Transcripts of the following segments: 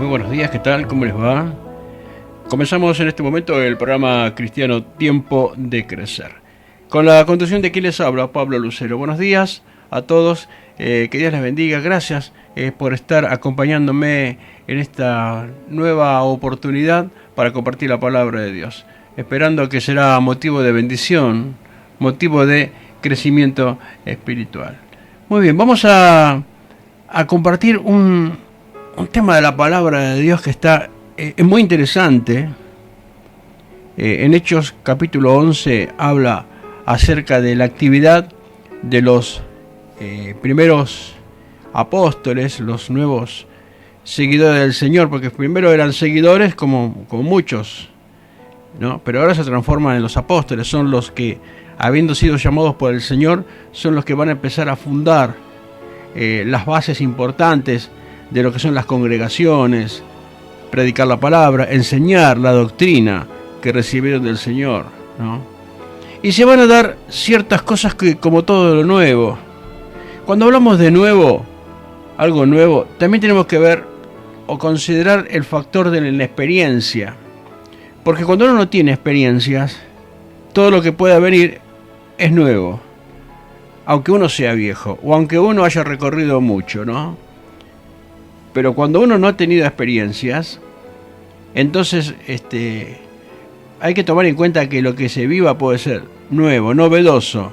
Muy buenos días, ¿qué tal? ¿Cómo les va? Comenzamos en este momento el programa cristiano Tiempo de Crecer. Con la conducción de quien les habla, Pablo Lucero. Buenos días a todos, que Dios les bendiga. Gracias por estar acompañándome en esta nueva oportunidad para compartir la palabra de Dios. Esperando que será motivo de bendición, motivo de crecimiento espiritual. Muy bien, vamos a compartir un tema de la palabra de Dios que está muy interesante. En Hechos capítulo 11 habla acerca de la actividad de los primeros apóstoles, los nuevos seguidores del Señor, porque primero eran seguidores como muchos, ¿no? Pero ahora se transforman en los apóstoles, son los que, habiendo sido llamados por el Señor, son los que van a empezar a fundar las bases importantes de lo que son las congregaciones, predicar la palabra, enseñar la doctrina que recibieron del Señor, ¿no? Y se van a dar ciertas cosas que, como todo lo nuevo, cuando hablamos de nuevo, algo nuevo, también tenemos que ver o considerar el factor de la experiencia, porque cuando uno no tiene experiencias, todo lo que pueda venir es nuevo, aunque uno sea viejo o aunque uno haya recorrido mucho, ¿no? Pero cuando uno no ha tenido experiencias, entonces hay que tomar en cuenta que lo que se viva puede ser nuevo, novedoso,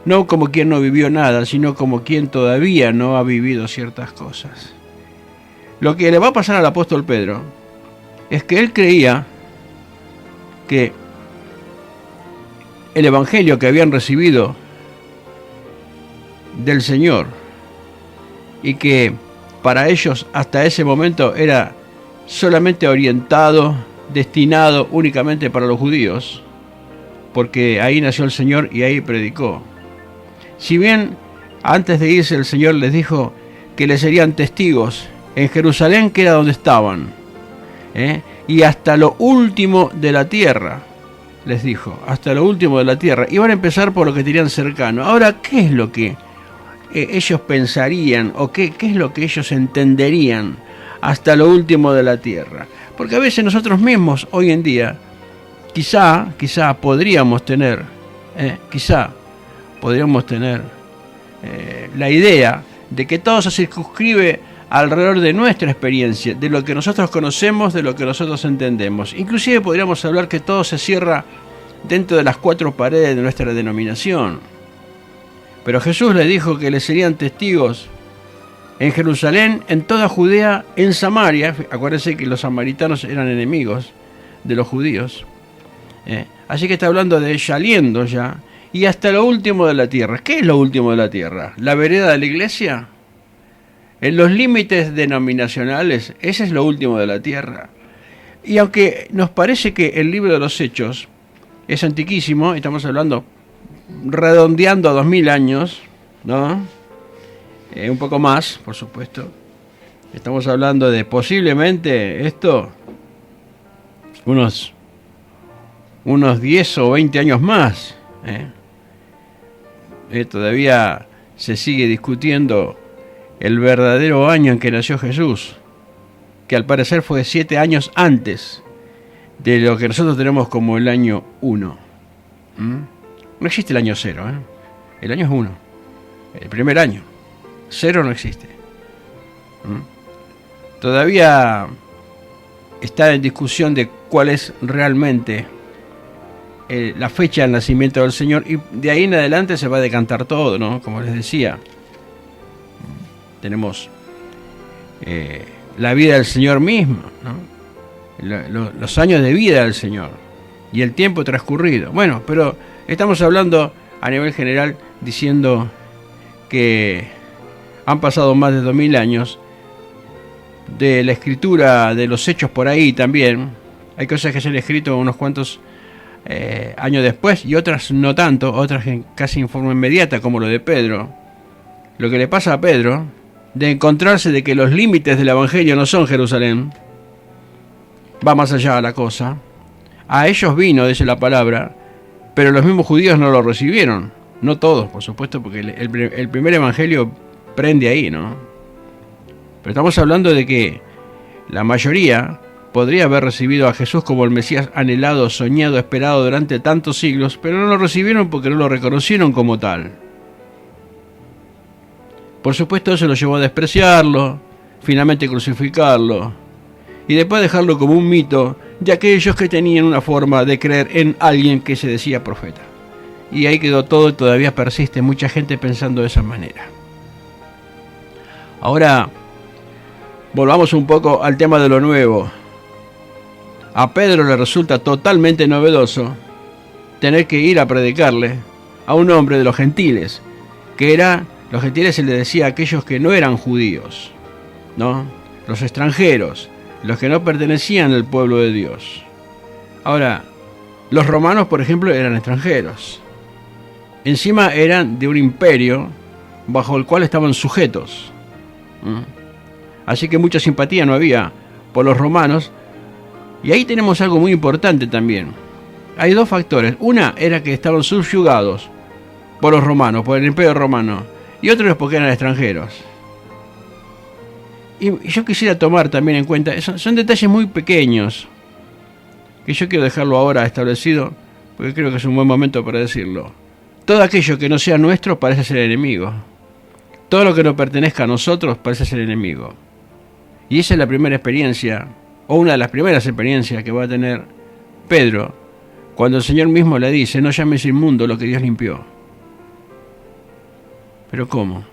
no como quien no vivió nada, sino como quien todavía no ha vivido ciertas cosas. Lo que le va a pasar al apóstol Pedro es que él creía que el evangelio que habían recibido del Señor y que para ellos hasta ese momento era solamente orientado, destinado únicamente para los judíos, porque ahí nació el Señor y ahí predicó. Si bien antes de irse el Señor les dijo que les serían testigos en Jerusalén, que era donde estaban, y hasta lo último de la tierra, les dijo, hasta lo último de la tierra. Iban a empezar por lo que tenían cercano. Ahora, ¿qué es lo que ellos pensarían o qué es lo que ellos entenderían hasta lo último de la tierra? Porque a veces nosotros mismos hoy en día quizá podríamos tener la idea de que todo se circunscribe alrededor de nuestra experiencia, de lo que nosotros conocemos, de lo que nosotros entendemos. Inclusive podríamos hablar que todo se cierra dentro de las cuatro paredes de nuestra denominación. Pero Jesús le dijo que le serían testigos en Jerusalén, en toda Judea, en Samaria. Acuérdense que los samaritanos eran enemigos de los judíos. Así que está hablando de saliendo ya, y hasta lo último de la tierra. ¿Qué es lo último de la tierra? ¿La vereda de la iglesia? En los límites denominacionales, ese es lo último de la tierra. Y aunque nos parece que el libro de los Hechos es antiquísimo, estamos hablando redondeando a 2000 años, ¿no? Un poco más, por supuesto. Estamos hablando de posiblemente esto, unos 10 o 20 años más. Todavía se sigue discutiendo el verdadero año en que nació Jesús, que al parecer fue 7 años antes de lo que nosotros tenemos como el año 1. No existe el año 0, el año es 1, el primer año. 0 no existe. Todavía está en discusión de cuál es realmente la fecha del nacimiento del Señor, y de ahí en adelante se va a decantar todo, ¿no? Como les decía, tenemos la vida del Señor mismo, ¿no? Los años de vida del Señor y el tiempo transcurrido. Bueno, pero estamos hablando a nivel general, diciendo que han pasado más de 2000 años de la escritura de los hechos. Por ahí también hay cosas que se han escrito unos cuantos años después y otras no tanto, otras casi en forma inmediata, como lo de Pedro. Lo que le pasa a Pedro de encontrarse de que los límites del evangelio no son Jerusalén, va más allá de la cosa. A ellos vino, dice la palabra, pero los mismos judíos no lo recibieron. No todos, por supuesto, porque el primer evangelio prende ahí, ¿no? Pero estamos hablando de que La mayoría podría haber recibido a Jesús como el Mesías anhelado, soñado, esperado durante tantos siglos, pero no lo recibieron porque no lo reconocieron como tal. Por supuesto, eso lo llevó a despreciarlo, finalmente crucificarlo, y después dejarlo como un mito de aquellos que tenían una forma de creer en alguien que se decía profeta. Y ahí quedó todo y todavía persiste mucha gente pensando de esa manera. Ahora, volvamos un poco al tema de lo nuevo. A Pedro le resulta totalmente novedoso tener que ir a predicarle a un hombre de los gentiles, que era, los gentiles se le decía a aquellos que no eran judíos, ¿no? Los extranjeros, los que no pertenecían al pueblo de Dios. Ahora, los romanos, por ejemplo, eran extranjeros. Encima eran de un imperio bajo el cual estaban sujetos. Así que mucha simpatía no había por los romanos. Y ahí tenemos algo muy importante también. Hay dos factores. Una era que estaban subyugados por los romanos, por el imperio romano. Y otro es porque eran extranjeros. Y yo quisiera tomar también en cuenta, son detalles muy pequeños, que yo quiero dejarlo ahora establecido, porque creo que es un buen momento para decirlo. Todo aquello que no sea nuestro parece ser enemigo. Todo lo que no pertenezca a nosotros parece ser enemigo. Y esa es la primera experiencia, o una de las primeras experiencias que va a tener Pedro, cuando el Señor mismo le dice, no llames inmundo lo que Dios limpió. ¿Pero cómo?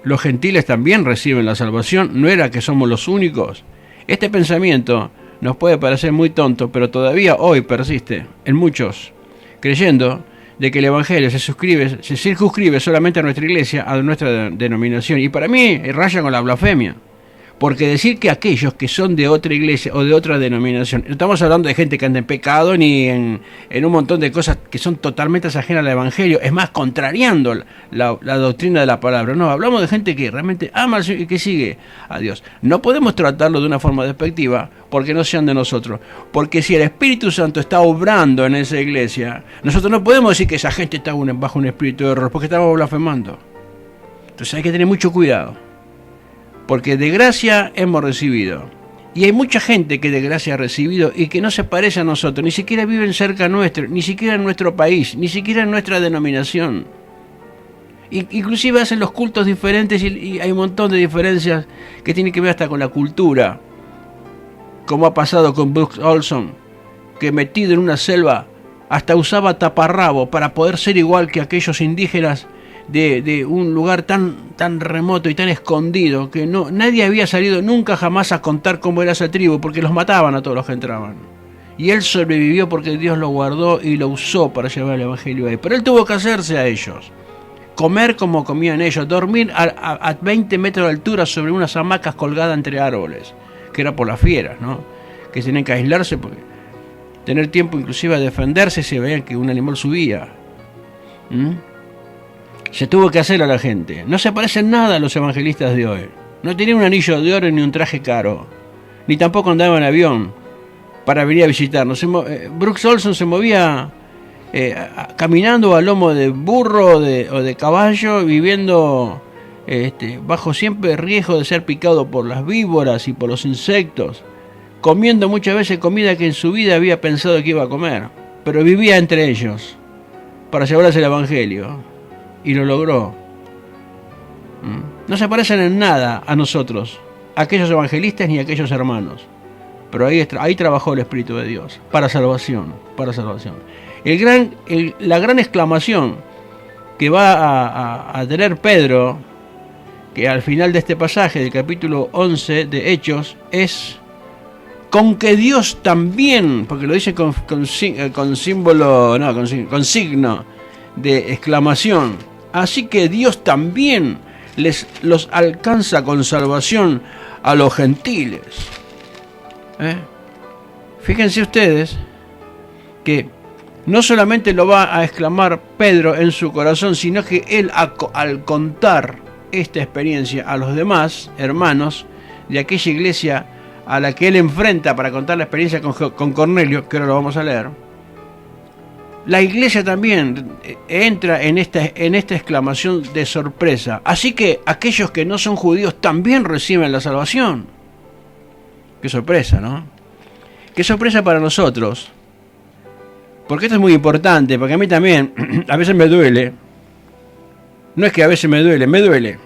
¿Los gentiles también reciben la salvación? ¿No era que somos los únicos? Este pensamiento nos puede parecer muy tonto, pero todavía hoy persiste en muchos, creyendo de que el Evangelio se circunscribe solamente a nuestra iglesia, a nuestra denominación. Y para mí raya con la blasfemia. Porque decir que aquellos que son de otra iglesia o de otra denominación, no estamos hablando de gente que anda en pecado ni en un montón de cosas que son totalmente ajenas al Evangelio, es más, contrariando la doctrina de la palabra. No, hablamos de gente que realmente ama y que sigue a Dios. No podemos tratarlo de una forma despectiva porque no sean de nosotros. Porque si el Espíritu Santo está obrando en esa iglesia, nosotros no podemos decir que esa gente está bajo un espíritu de error porque estamos blasfemando. Entonces hay que tener mucho cuidado. Porque de gracia hemos recibido. Y hay mucha gente que de gracia ha recibido y que no se parece a nosotros, ni siquiera viven cerca nuestro, ni siquiera en nuestro país, ni siquiera en nuestra denominación. Inclusive hacen los cultos diferentes y hay un montón de diferencias que tienen que ver hasta con la cultura. Como ha pasado con Brooks Olson, que metido en una selva hasta usaba taparrabo para poder ser igual que aquellos indígenas de un lugar tan remoto y tan escondido que nadie había salido nunca jamás a contar cómo era esa tribu, porque los mataban a todos los que entraban. Y él sobrevivió porque Dios lo guardó y lo usó para llevar el Evangelio ahí. Pero él tuvo que hacerse a ellos, comer como comían ellos, dormir a 20 metros de altura sobre unas hamacas colgadas entre árboles, que era por las fieras, ¿no? Que tenían que aislarse, porque tener tiempo inclusive a defenderse si veían que un animal subía. Se tuvo que hacer a la gente. No se parecen nada a los evangelistas de hoy. No tenían un anillo de oro ni un traje caro. Ni tampoco andaban en avión para venir a visitarnos. Brooks Olson se movía caminando a lomo de burro o de caballo, viviendo bajo siempre riesgo de ser picado por las víboras y por los insectos, comiendo muchas veces comida que en su vida había pensado que iba a comer, pero vivía entre ellos para llevarles el Evangelio. Y lo logró. No se parecen en nada a nosotros, a aquellos evangelistas ni a aquellos hermanos. Pero ahí trabajó el Espíritu de Dios, para salvación, para salvación. La gran exclamación que va a tener Pedro, que al final de este pasaje del capítulo 11 de Hechos, es con que Dios también, porque lo dice con símbolo, no, con signo de exclamación. Así que Dios también los alcanza con salvación a los gentiles. Fíjense ustedes que no solamente lo va a exclamar Pedro en su corazón, sino que él al contar esta experiencia a los demás hermanos de aquella iglesia a la que él enfrenta para contar la experiencia con Cornelio, que ahora lo vamos a leer, la iglesia también entra en esta exclamación de sorpresa. Así que aquellos que no son judíos también reciben la salvación. Qué sorpresa, ¿no? Qué sorpresa para nosotros. Porque esto es muy importante, porque a mí también a veces me duele. No es que a veces me duele.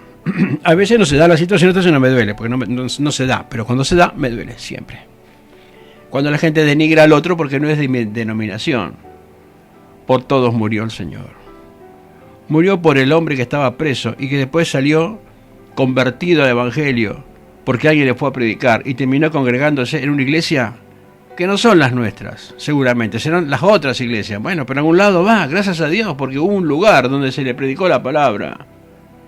A veces no se da la situación, entonces no me duele, porque no se da. Pero cuando se da, me duele siempre. Cuando la gente denigra al otro porque no es de mi denominación. Por todos murió el Señor. Murió por el hombre que estaba preso y que después salió convertido al Evangelio porque alguien le fue a predicar y terminó congregándose en una iglesia que no son las nuestras, seguramente, serán las otras iglesias. Bueno, pero a algún lado va, gracias a Dios, porque hubo un lugar donde se le predicó la palabra.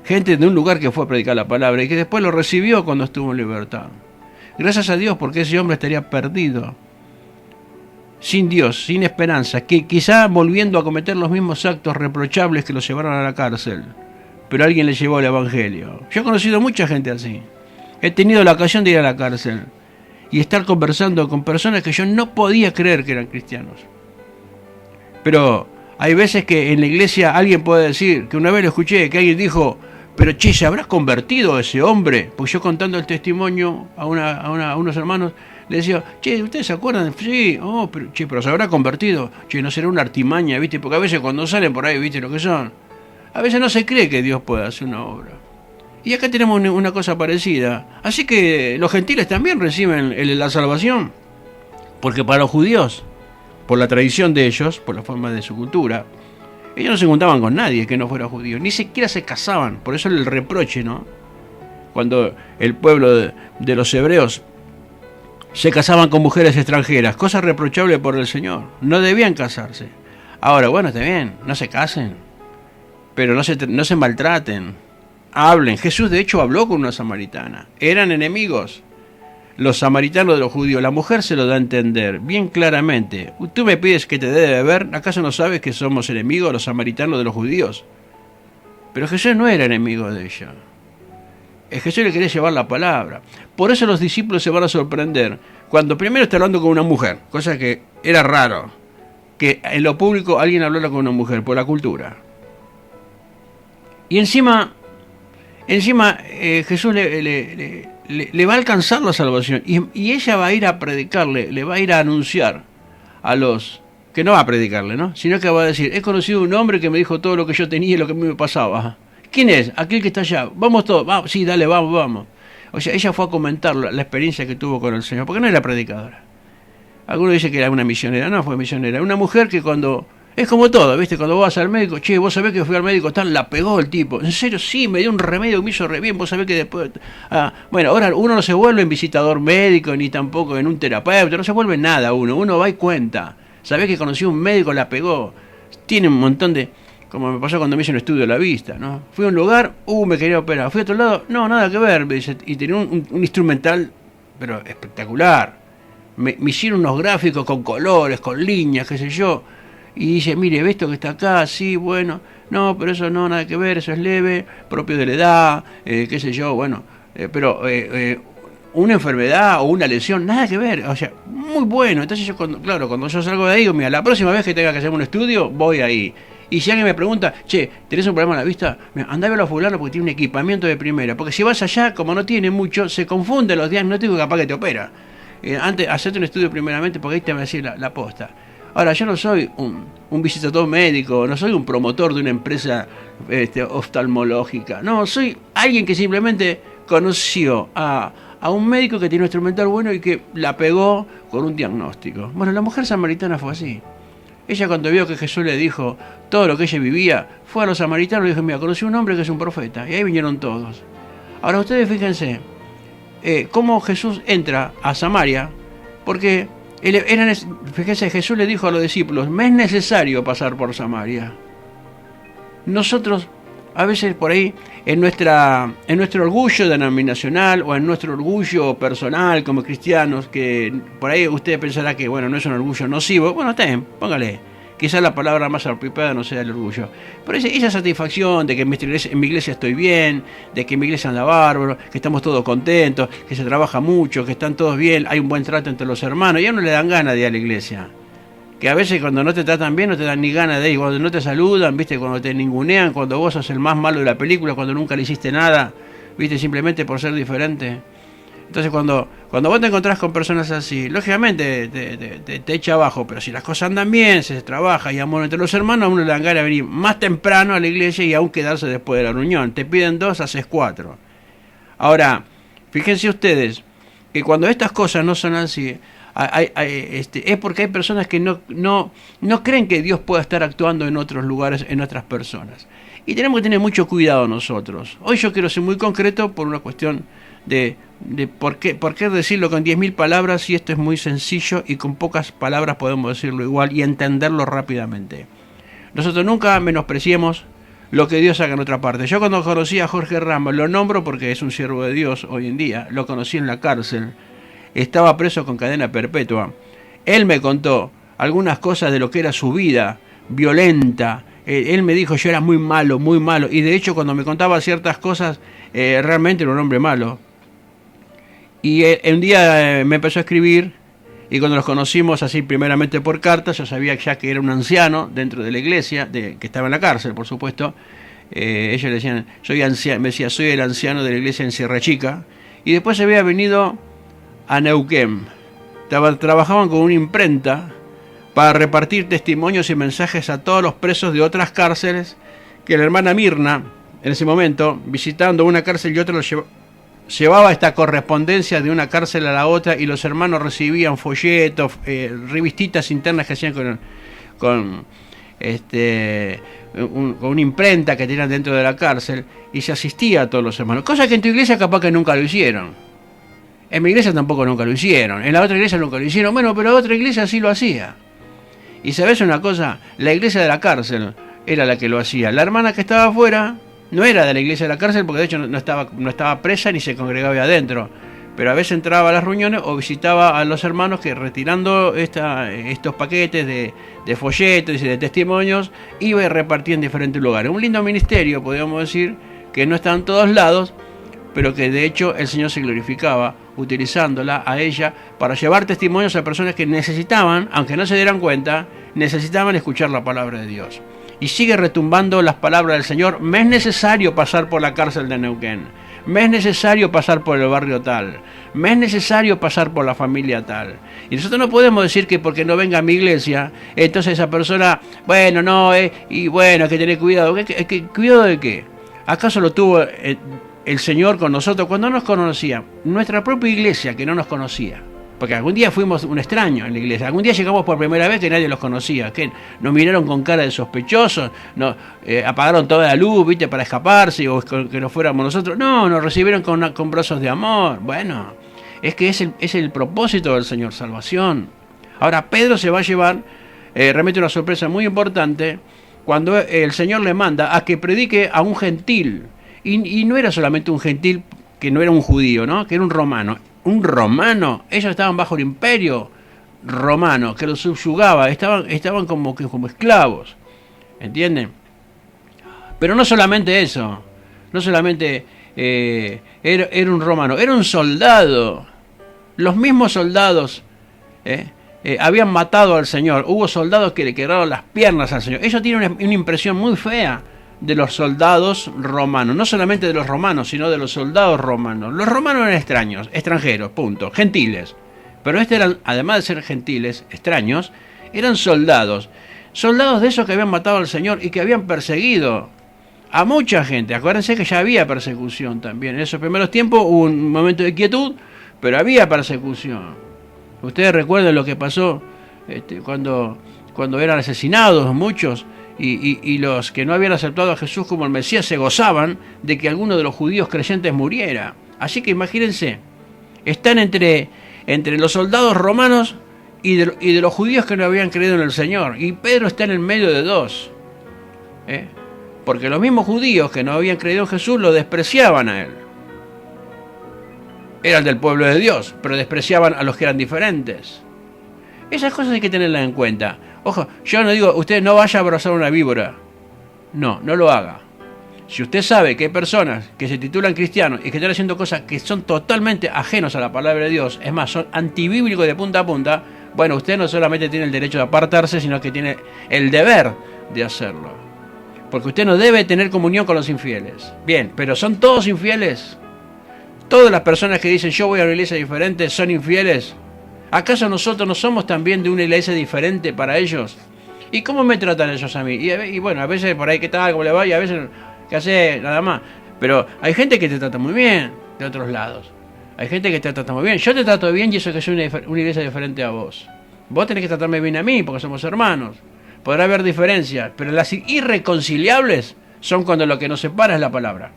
Gente de un lugar que fue a predicar la palabra y que después lo recibió cuando estuvo en libertad. Gracias a Dios, porque ese hombre estaría perdido, sin Dios, sin esperanza, que quizá volviendo a cometer los mismos actos reprochables que lo llevaron a la cárcel, pero alguien le llevó el Evangelio. Yo he conocido mucha gente así. He tenido la ocasión de ir a la cárcel y estar conversando con personas que yo no podía creer que eran cristianos. Pero hay veces que en la iglesia alguien puede decir, que una vez lo escuché, que alguien dijo, pero che, ¿se habrá convertido ese hombre? Porque yo contando el testimonio a unos hermanos, le decía, che, ¿ustedes se acuerdan? Sí, pero ¿se habrá convertido? Che, ¿no será una artimaña, viste? Porque a veces cuando salen por ahí, viste lo que son. A veces no se cree que Dios pueda hacer una obra. Y acá tenemos una cosa parecida. Así que los gentiles también reciben la salvación. Porque para los judíos, por la tradición de ellos, por la forma de su cultura, ellos no se juntaban con nadie que no fuera judío. Ni siquiera se casaban. Por eso el reproche, ¿no? Cuando el pueblo de los hebreos se casaban con mujeres extranjeras. Cosa reprochable por el Señor. No debían casarse. Ahora, bueno, está bien. No se casen. Pero no se maltraten. Hablen. Jesús de hecho habló con una samaritana. Eran enemigos los samaritanos de los judíos. La mujer se lo da a entender bien claramente. Tú me pides que te dé de beber. ¿Acaso no sabes que somos enemigos los samaritanos de los judíos? Pero Jesús no era enemigo de ella. Jesús le quería llevar la palabra. Por eso los discípulos se van a sorprender cuando primero está hablando con una mujer, cosa que era raro que en lo público alguien hablara con una mujer por la cultura. Y encima Jesús le va a alcanzar la salvación y ella va a ir a predicarle, le va a ir a anunciar a los que no va a predicarle, ¿no? Sino que va a decir, he conocido un hombre que me dijo todo lo que yo tenía y lo que a mí me pasaba. ¿Quién es? Aquel que está allá. Vamos todos. Vamos. Sí, dale, vamos. O sea, ella fue a comentar la experiencia que tuvo con el Señor, porque no era predicadora. Algunos dicen que era una misionera. No fue misionera. Una mujer que cuando... Es como todo, ¿viste? Cuando vos vas al médico, che, vos sabés que fui al médico, la pegó el tipo. ¿En serio? Sí, me dio un remedio que me hizo re bien. Vos sabés que después... bueno, ahora uno no se vuelve en visitador médico, ni tampoco en un terapeuta, no se vuelve nada uno. Uno va y cuenta. Sabés que conocí a un médico, la pegó. Tiene un montón de... Como me pasó cuando me hice un estudio de la vista, ¿no? Fui a un lugar, me quería operar. Fui a otro lado, no, nada que ver. Me dice, y tenía un instrumental, pero espectacular. Me hicieron unos gráficos con colores, con líneas, qué sé yo. Y dice, mire, ¿ves esto que está acá? Sí, bueno. No, pero eso no, nada que ver, eso es leve, propio de la edad, qué sé yo, bueno. Pero una enfermedad o una lesión, nada que ver. O sea, muy bueno. Entonces yo, cuando yo salgo de ahí, digo, mira, la próxima vez que tenga que hacer un estudio, voy ahí. Y si alguien me pregunta, che, ¿tenés un problema en la vista? Andá a verlo a fulano porque tiene un equipamiento de primera. Porque si vas allá, como no tiene mucho, se confunden los diagnósticos y capaz que te opera. Antes, hacerte un estudio primeramente porque ahí te va a decir la posta. Ahora, yo no soy un visitador médico, no soy un promotor de una empresa oftalmológica. No, soy alguien que simplemente conoció a un médico que tiene un instrumental bueno y que la pegó con un diagnóstico. Bueno, la mujer samaritana fue así. Ella cuando vio que Jesús le dijo todo lo que ella vivía, fue a los samaritanos y le dijo, mira, conocí un hombre que es un profeta. Y ahí vinieron todos. Ahora ustedes fíjense cómo Jesús entra a Samaria, porque fíjense, Jesús le dijo a los discípulos, me es necesario pasar por Samaria. Nosotros, a veces por ahí, en nuestro orgullo denominacional o en nuestro orgullo personal como cristianos, que por ahí usted pensará que, bueno, no es un orgullo nocivo, bueno, está bien, póngale. Quizás la palabra más apropiada no sea el orgullo. Pero esa satisfacción de que en mi iglesia estoy bien, de que en mi iglesia anda bárbaro, que estamos todos contentos, que se trabaja mucho, que están todos bien, hay un buen trato entre los hermanos, y a uno le dan ganas de ir a la iglesia. Que a veces cuando no te tratan bien no te dan ni ganas de ir, cuando no te saludan, viste, cuando te ningunean, cuando vos sos el más malo de la película, cuando nunca le hiciste nada, viste, simplemente por ser diferente. Entonces cuando vos te encontrás con personas así, lógicamente te echa abajo, pero si las cosas andan bien, se trabaja y amor entre los hermanos, a uno le dan ganas de venir más temprano a la iglesia y aún quedarse después de la reunión. Te piden 2, haces 4. Ahora, fíjense ustedes que cuando estas cosas no son así, es porque hay personas que no creen que Dios pueda estar actuando en otros lugares, en otras personas. Y tenemos que tener mucho cuidado nosotros. Hoy yo quiero ser muy concreto por una cuestión de por qué decirlo con 10.000 palabras si esto es muy sencillo y con pocas palabras podemos decirlo igual y entenderlo rápidamente. Nosotros nunca menospreciemos lo que Dios haga en otra parte. Yo cuando conocí a Jorge Ramos, lo nombro porque es un siervo de Dios hoy en día, lo conocí en la cárcel, estaba preso con cadena perpetua. Él me contó algunas cosas de lo que era su vida violenta. Él me dijo yo era muy malo, y de hecho cuando me contaba ciertas cosas, realmente era un hombre malo. Y un día me empezó a escribir, y cuando los conocimos así primeramente por carta, yo sabía ya que era un anciano dentro de la iglesia, que estaba en la cárcel, por supuesto. Ellos le decían, me decía, soy el anciano de la iglesia en Sierra Chica, y después se había venido a Neuquén. Trabajaban con una imprenta para repartir testimonios y mensajes a todos los presos de otras cárceles, que la hermana Mirna, en ese momento, visitando una cárcel y otra, llevaba esta correspondencia de una cárcel a la otra, y los hermanos recibían folletos, revistitas internas que hacían con una imprenta que tenían dentro de la cárcel, y se asistía a todos los hermanos, cosa que en tu iglesia capaz que nunca lo hicieron. En mi iglesia tampoco nunca lo hicieron, en la otra iglesia nunca lo hicieron, bueno, pero otra iglesia sí lo hacía. Y sabes una cosa, la iglesia de la cárcel era la que lo hacía. La hermana que estaba afuera no era de la iglesia de la cárcel, porque de hecho no estaba presa ni se congregaba ahí adentro, pero a veces entraba a las reuniones o visitaba a los hermanos que, retirando estos paquetes de folletos y de testimonios, iba y repartía en diferentes lugares. Un lindo ministerio, podríamos decir, que no está en todos lados, pero que de hecho el Señor se glorificaba utilizándola a ella para llevar testimonios a personas que necesitaban, aunque no se dieran cuenta, necesitaban escuchar la palabra de Dios. Y sigue retumbando las palabras del Señor: me es necesario pasar por la cárcel de Neuquén, me es necesario pasar por el barrio tal, me es necesario pasar por la familia tal. Y nosotros no podemos decir que porque no venga a mi iglesia, entonces esa persona, bueno, no, y bueno, hay que tener cuidado. ¿Cuidado de qué? ¿Acaso lo tuvo el Señor con nosotros cuando nos conocía? Nuestra propia iglesia que no nos conocía, porque algún día fuimos un extraño en la iglesia, algún día llegamos por primera vez que nadie los conocía, que nos miraron con cara de sospechosos, apagaron toda la luz, ¿viste?, para escaparse, o que no fuéramos nosotros. No, nos recibieron con brazos de amor. Bueno, es que es el propósito del Señor, salvación. Ahora Pedro se va a llevar realmente una sorpresa muy importante cuando el Señor le manda a que predique a un gentil. Y no era solamente un gentil que no era un judío, ¿no?, que era un romano. Un romano, ellos estaban bajo el imperio romano, que los subyugaba, estaban como esclavos, ¿entienden? Pero no solamente eso, no solamente era un romano, era un soldado. Los mismos soldados habían matado al Señor. Hubo soldados que le quebraron las piernas al Señor. Ellos tienen una impresión muy fea de los soldados romanos, no solamente de los romanos, sino de los soldados romanos. Los romanos eran extranjeros, punto, gentiles. Pero eran, además de ser gentiles, extraños, eran soldados de esos que habían matado al Señor y que habían perseguido a mucha gente. Acuérdense que ya había persecución también. En esos primeros tiempos hubo un momento de quietud, pero había persecución. Ustedes recuerdan lo que pasó cuando eran asesinados muchos, y los que no habían aceptado a Jesús como el Mesías se gozaban de que alguno de los judíos creyentes muriera. Así que imagínense, están entre los soldados romanos y de los judíos que no habían creído en el Señor, y Pedro está en el medio de dos, porque los mismos judíos que no habían creído en Jesús lo despreciaban a él. Eran del pueblo de Dios, pero despreciaban a los que eran diferentes. Esas cosas hay que tenerlas en cuenta. Ojo, yo no digo, usted no vaya a abrazar una víbora. No lo haga. Si usted sabe que hay personas que se titulan cristianos y que están haciendo cosas que son totalmente ajenos a la palabra de Dios, es más, son antibíblicos de punta a punta, bueno, usted no solamente tiene el derecho de apartarse, sino que tiene el deber de hacerlo. Porque usted no debe tener comunión con los infieles. Bien, pero ¿son todos infieles? Todas las personas que dicen yo voy a una iglesia diferente son infieles. ¿Acaso nosotros no somos también de una iglesia diferente para ellos? ¿Y cómo me tratan ellos a mí? Y bueno, a veces por ahí qué tal, cómo le va, y a veces qué hace, nada más. Pero hay gente que te trata muy bien de otros lados. Hay gente que te trata muy bien. Yo te trato bien y eso es que soy una iglesia diferente a vos. Vos tenés que tratarme bien a mí porque somos hermanos. Podrá haber diferencias, pero las irreconciliables son cuando lo que nos separa es la palabra.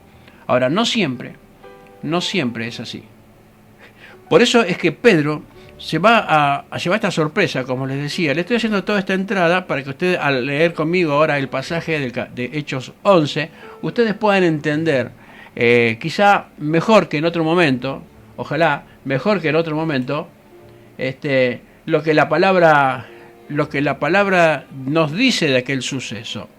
Ahora, no siempre es así. Por eso es que Pedro se va a llevar esta sorpresa, como les decía. Le estoy haciendo toda esta entrada para que ustedes, al leer conmigo ahora el pasaje de Hechos 11, ustedes puedan entender, quizá mejor que en otro momento, ojalá mejor que en otro momento, lo que la palabra nos dice de aquel suceso.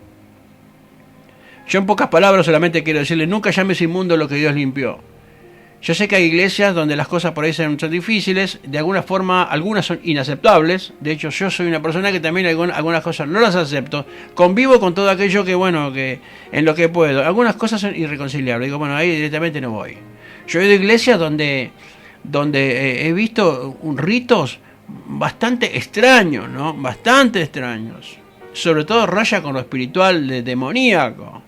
Yo en pocas palabras solamente quiero decirle, nunca llames inmundo lo que Dios limpió. Yo sé que hay iglesias donde las cosas por ahí son difíciles, de alguna forma, algunas son inaceptables. De hecho, yo soy una persona que también algunas cosas no las acepto. Convivo con todo aquello que, bueno, que en lo que puedo. Algunas cosas son irreconciliables. Digo, bueno, ahí directamente no voy. Yo he ido a iglesias donde he visto ritos bastante extraños, ¿no? Bastante extraños. Sobre todo raya con lo espiritual demoníaco.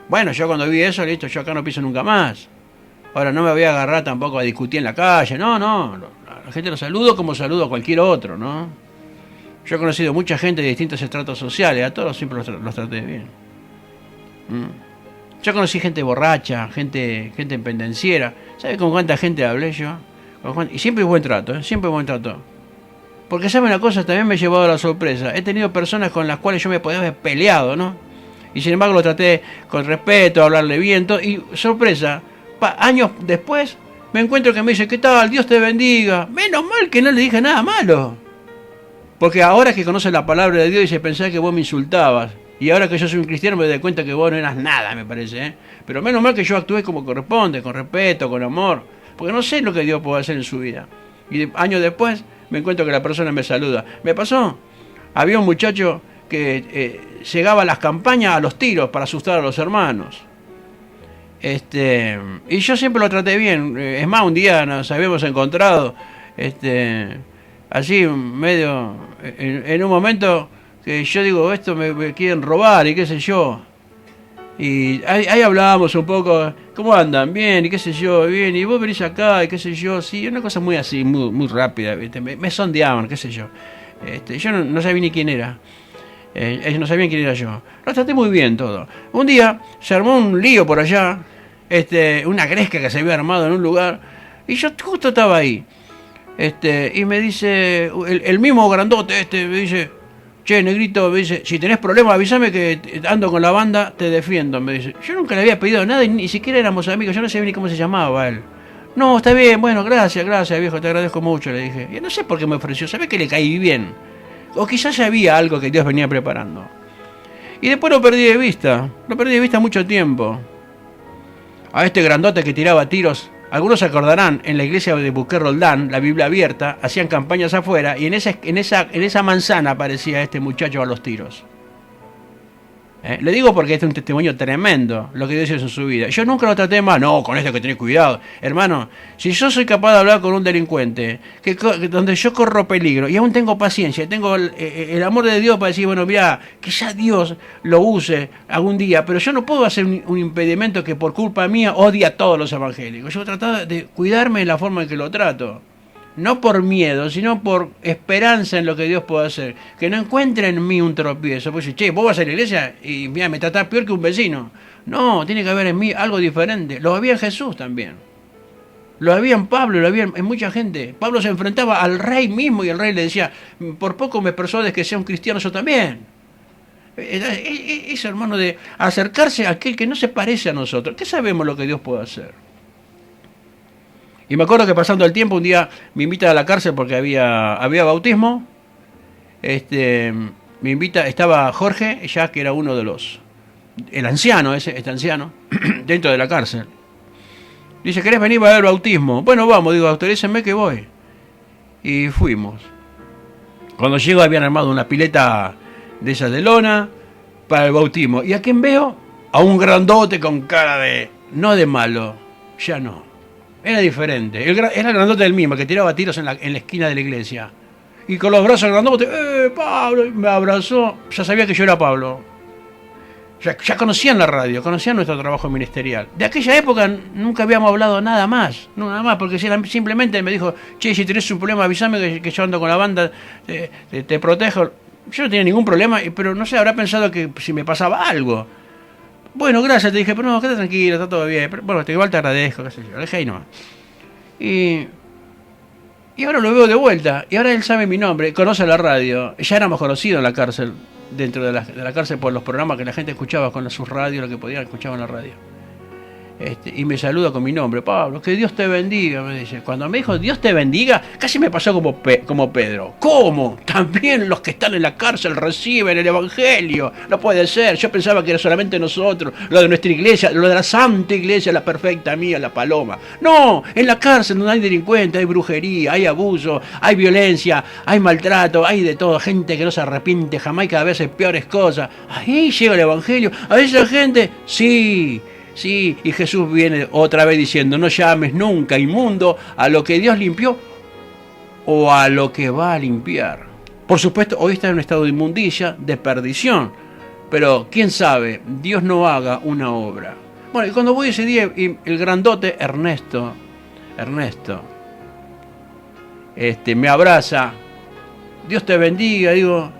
Bueno, yo cuando vi eso, listo, yo acá no piso nunca más. Ahora, no me voy a agarrar tampoco a discutir en la calle. No, a la gente lo saludo como saludo a cualquier otro, ¿no? Yo he conocido mucha gente de distintos estratos sociales. A todos siempre los traté bien. Yo conocí gente borracha, gente pendenciera. ¿Sabe con cuánta gente hablé yo? Y siempre buen trato, siempre buen trato. Porque, ¿sabe una cosa? También me he llevado a la sorpresa. He tenido personas con las cuales yo me podía haber peleado, ¿no? Y sin embargo lo traté con respeto, hablarle bien, todo. Y sorpresa, años después me encuentro que me dice, ¿qué tal? Dios te bendiga. Menos mal que no le dije nada malo. Porque ahora que conoce la palabra de Dios dice, pensé que vos me insultabas. Y ahora que yo soy un cristiano me doy cuenta que vos no eras nada, me parece, ¿eh? Pero menos mal que yo actué como corresponde, con respeto, con amor. Porque no sé lo que Dios puede hacer en su vida. Y años después me encuentro que la persona me saluda. Me pasó, había un muchacho que llegaba a las campañas a los tiros para asustar a los hermanos. Y yo siempre lo traté bien. Es más, un día nos habíamos encontrado allí medio en un momento que yo digo, esto me quieren robar y qué sé yo. Y ahí hablábamos un poco, ¿cómo andan? Bien, y qué sé yo, bien, y vos venís acá, y qué sé yo, sí, una cosa muy así, muy rápida, ¿viste? Me sondeaban, qué sé yo. Yo no sabía ni quién era. Ellos no sabían quién era yo. Lo traté muy bien todo. Un día se armó un lío por allá, una gresca que se había armado en un lugar, y yo justo estaba ahí. Y me dice, el mismo grandote me dice, che, negrito, me dice, si tenés problemas avísame que ando con la banda, te defiendo, me dice. Yo nunca le había pedido nada y ni siquiera éramos amigos, yo no sabía ni cómo se llamaba él. No, está bien, bueno, gracias, viejo, te agradezco mucho, le dije. Y no sé por qué me ofreció, sabés que le caí bien. O quizás ya había algo que Dios venía preparando. Y después lo perdí de vista mucho tiempo. A este grandote que tiraba tiros, algunos se acordarán, en la iglesia de Buquer Roldán, la Biblia abierta, hacían campañas afuera y en esa manzana aparecía este muchacho a los tiros. Le digo porque este es un testimonio tremendo, lo que Dios hizo en su vida. Yo nunca lo traté mal, no, con esto hay que tener cuidado. Hermano, si yo soy capaz de hablar con un delincuente, donde yo corro peligro, y aún tengo paciencia, tengo el amor de Dios para decir, bueno, mira, quizás Dios lo use algún día, pero yo no puedo hacer un impedimento que por culpa mía odie a todos los evangélicos. Yo trato de cuidarme de la forma en que lo trato. No por miedo, sino por esperanza en lo que Dios puede hacer. Que no encuentre en mí un tropiezo. Pues, che, vos vas a la iglesia y mira, me tratás peor que un vecino. No, tiene que haber en mí algo diferente. Lo había en Jesús también. Lo había en Pablo, lo había en mucha gente. Pablo se enfrentaba al rey mismo y el rey le decía, por poco me persuades que sea un cristiano yo también. Eso, hermano, de acercarse a aquel que no se parece a nosotros. ¿Qué sabemos lo que Dios puede hacer? Y me acuerdo que pasando el tiempo, un día me invita a la cárcel porque había bautismo. Me invita, estaba Jorge, ya que era uno de el anciano, este anciano, dentro de la cárcel. Dice, ¿querés venir para el bautismo? Bueno, vamos, digo, autorícenme que voy. Y fuimos. Cuando llego habían armado una pileta de esas de lona para el bautismo. ¿Y a quién veo? A un grandote con cara de, no de malo, ya no. Era diferente. Era el grandote del mismo, que tiraba tiros en la esquina de la iglesia. Y con los brazos grandotes, Pablo, y me abrazó. Ya sabía que yo era Pablo. Ya conocían la radio, conocían nuestro trabajo ministerial. De aquella época nunca habíamos hablado nada más, porque simplemente me dijo, che, si tenés un problema avísame que yo ando con la banda, te protejo. Yo no tenía ningún problema, pero no sé, habrá pensado que si me pasaba algo. Bueno, gracias, te dije, pero no, quédate tranquilo, está todo bien. Pero, bueno, igual te agradezco, qué sé yo, lo dejé ahí nomás. Y ahora lo veo de vuelta, y ahora él sabe mi nombre, conoce la radio, ya éramos conocidos en la cárcel, dentro de la cárcel por los programas que la gente escuchaba con sus radios, lo que podían escuchar en la radio. Y me saluda con mi nombre, Pablo, que Dios te bendiga, me dice. Cuando me dijo Dios te bendiga, casi me pasó como Pedro. ¿Cómo? También los que están en la cárcel reciben el Evangelio. No puede ser, yo pensaba que era solamente nosotros, lo de nuestra iglesia, lo de la santa iglesia, la perfecta mía, la paloma. No, en la cárcel donde hay delincuentes, hay brujería, hay abuso, hay violencia, hay maltrato, hay de todo, gente que no se arrepiente jamás y cada vez hay peores cosas. Ahí llega el Evangelio, a esa gente, sí, y Jesús viene otra vez diciendo, no llames nunca inmundo a lo que Dios limpió o a lo que va a limpiar. Por supuesto, hoy está en un estado de inmundicia, de perdición, pero quién sabe, Dios no haga una obra. Bueno, y cuando voy ese día, el grandote Ernesto, me abraza, Dios te bendiga, digo,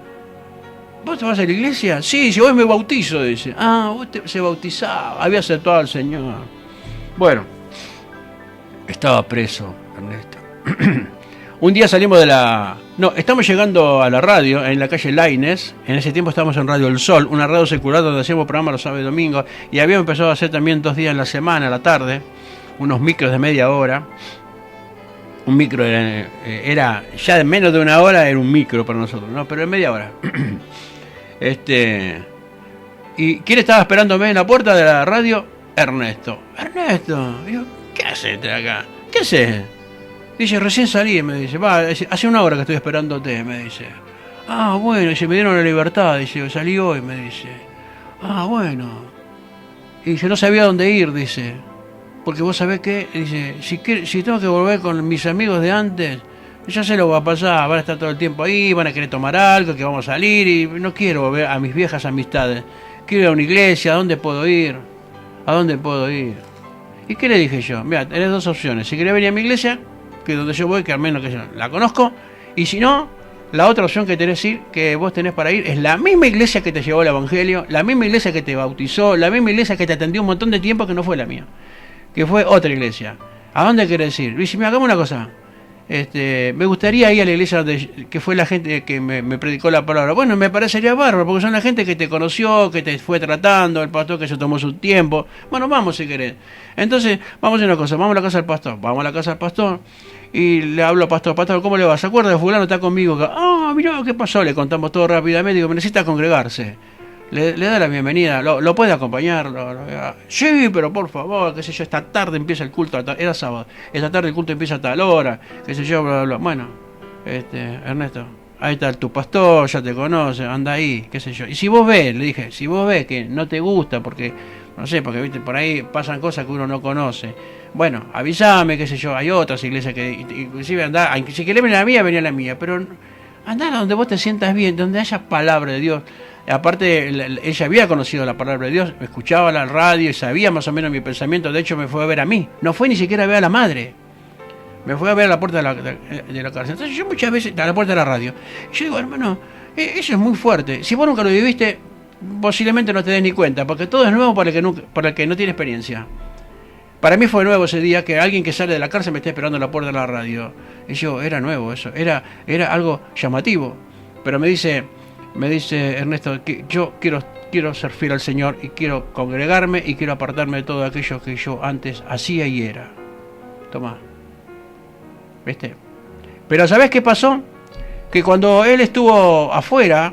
¿vos te vas a la iglesia? Sí, si hoy me bautizo, dice. Vos se bautizaba, había aceptado al Señor. Bueno, estaba preso, Ernesto. Un día salimos estamos llegando a la radio, en la calle Lainez. En ese tiempo estábamos en Radio El Sol, una radio secular donde hacíamos programas los sábados y domingos. Y habíamos empezado a hacer también 2 días en la semana, a la tarde, unos micros de media hora. Un micro era ya de menos de una hora, era un micro para nosotros, ¿no? Pero en media hora. ¿Y quién estaba esperándome en la puerta de la radio? Ernesto. Digo, ¿qué haces acá? ¿Qué haces? Dice, recién salí, me dice. Hace una hora que estoy esperándote, me dice. Bueno, dice, me dieron la libertad, dice, salí hoy, me dice. Bueno. Y dice, no sabía dónde ir, dice. Porque vos sabés que, dice, si tengo que volver con mis amigos de antes, ya sé lo que va a pasar, van a estar todo el tiempo ahí, van a querer tomar algo, que vamos a salir, y no quiero volver a mis viejas amistades. Quiero ir a una iglesia, ¿a dónde puedo ir? ¿Y qué le dije yo? Mira, tenés 2 opciones. Si querés venir a mi iglesia, que es donde yo voy, que al menos que yo la conozco, y si no, la otra opción que vos tenés para ir es la misma iglesia que te llevó el Evangelio, la misma iglesia que te bautizó, la misma iglesia que te atendió un montón de tiempo que no fue la mía, que fue otra iglesia. ¿A dónde querés ir? Dice, mira, hagamos una cosa. Me gustaría ir a la iglesia que fue la gente que me predicó la palabra. Bueno, me parecería bárbaro, porque son la gente que te conoció, que te fue tratando, el pastor que se tomó su tiempo. Bueno, vamos si querés. Entonces, vamos a hacer una cosa, vamos a la casa del pastor. Vamos a la casa del pastor y le hablo al pastor, ¿cómo le va? ¿Se acuerda de fulano? Está conmigo acá. Mirá, ¿qué pasó? Le contamos todo rápidamente. Digo, necesita congregarse. Le da la bienvenida, lo puede acompañar. Sí, pero por favor, qué sé yo, esta tarde empieza el culto, era sábado, esta tarde el culto empieza a tal hora, qué sé yo, bla, bla, bla. Bueno, Ernesto, ahí está tu pastor, ya te conoce, anda ahí, qué sé yo. Y si vos ves, le dije, si vos ves que no te gusta, porque, no sé, porque viste, por ahí pasan cosas que uno no conoce, bueno, avísame, qué sé yo, hay otras iglesias que, inclusive andá, si querés venir a la mía, venía a la mía, pero andá a donde vos te sientas bien, donde haya palabra de Dios. Aparte, ella había conocido la palabra de Dios, escuchaba la radio y sabía más o menos mi pensamiento. De hecho, me fue a ver a mí. No fue ni siquiera a ver a la madre. Me fue a ver a la puerta de la cárcel. Entonces, yo muchas veces, a la puerta de la radio, yo digo, hermano, eso es muy fuerte. Si vos nunca lo viviste, posiblemente no te des ni cuenta, porque todo es nuevo para el que no tiene experiencia. Para mí fue nuevo ese día que alguien que sale de la cárcel me esté esperando a la puerta de la radio. Y yo, era nuevo eso, era algo llamativo. Pero me dice Ernesto, que yo quiero ser fiel al Señor y quiero congregarme y quiero apartarme de todo aquello que yo antes hacía y era. Tomá. ¿Viste? Pero ¿sabés qué pasó? Que cuando él estuvo afuera,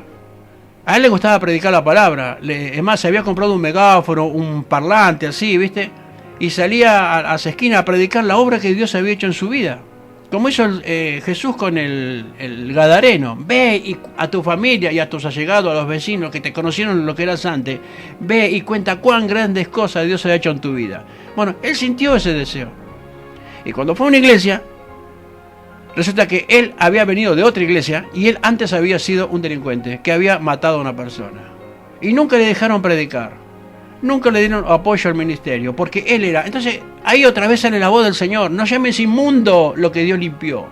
a él le gustaba predicar la palabra. Es más, se había comprado un megáfono, un parlante así, ¿viste? Y salía a esa esquina a predicar la obra que Dios había hecho en su vida. Como hizo Jesús con el Gadareno. Ve a tu familia y a tus allegados, a los vecinos que te conocieron lo que eras antes. Ve y cuenta cuán grandes cosas Dios ha hecho en tu vida. Bueno, él sintió ese deseo. Y cuando fue a una iglesia, resulta que él había venido de otra iglesia y él antes había sido un delincuente que había matado a una persona. Y nunca le dejaron predicar. Nunca le dieron apoyo al ministerio, porque él era... Entonces, ahí otra vez sale la voz del Señor. No llames inmundo lo que Dios limpió.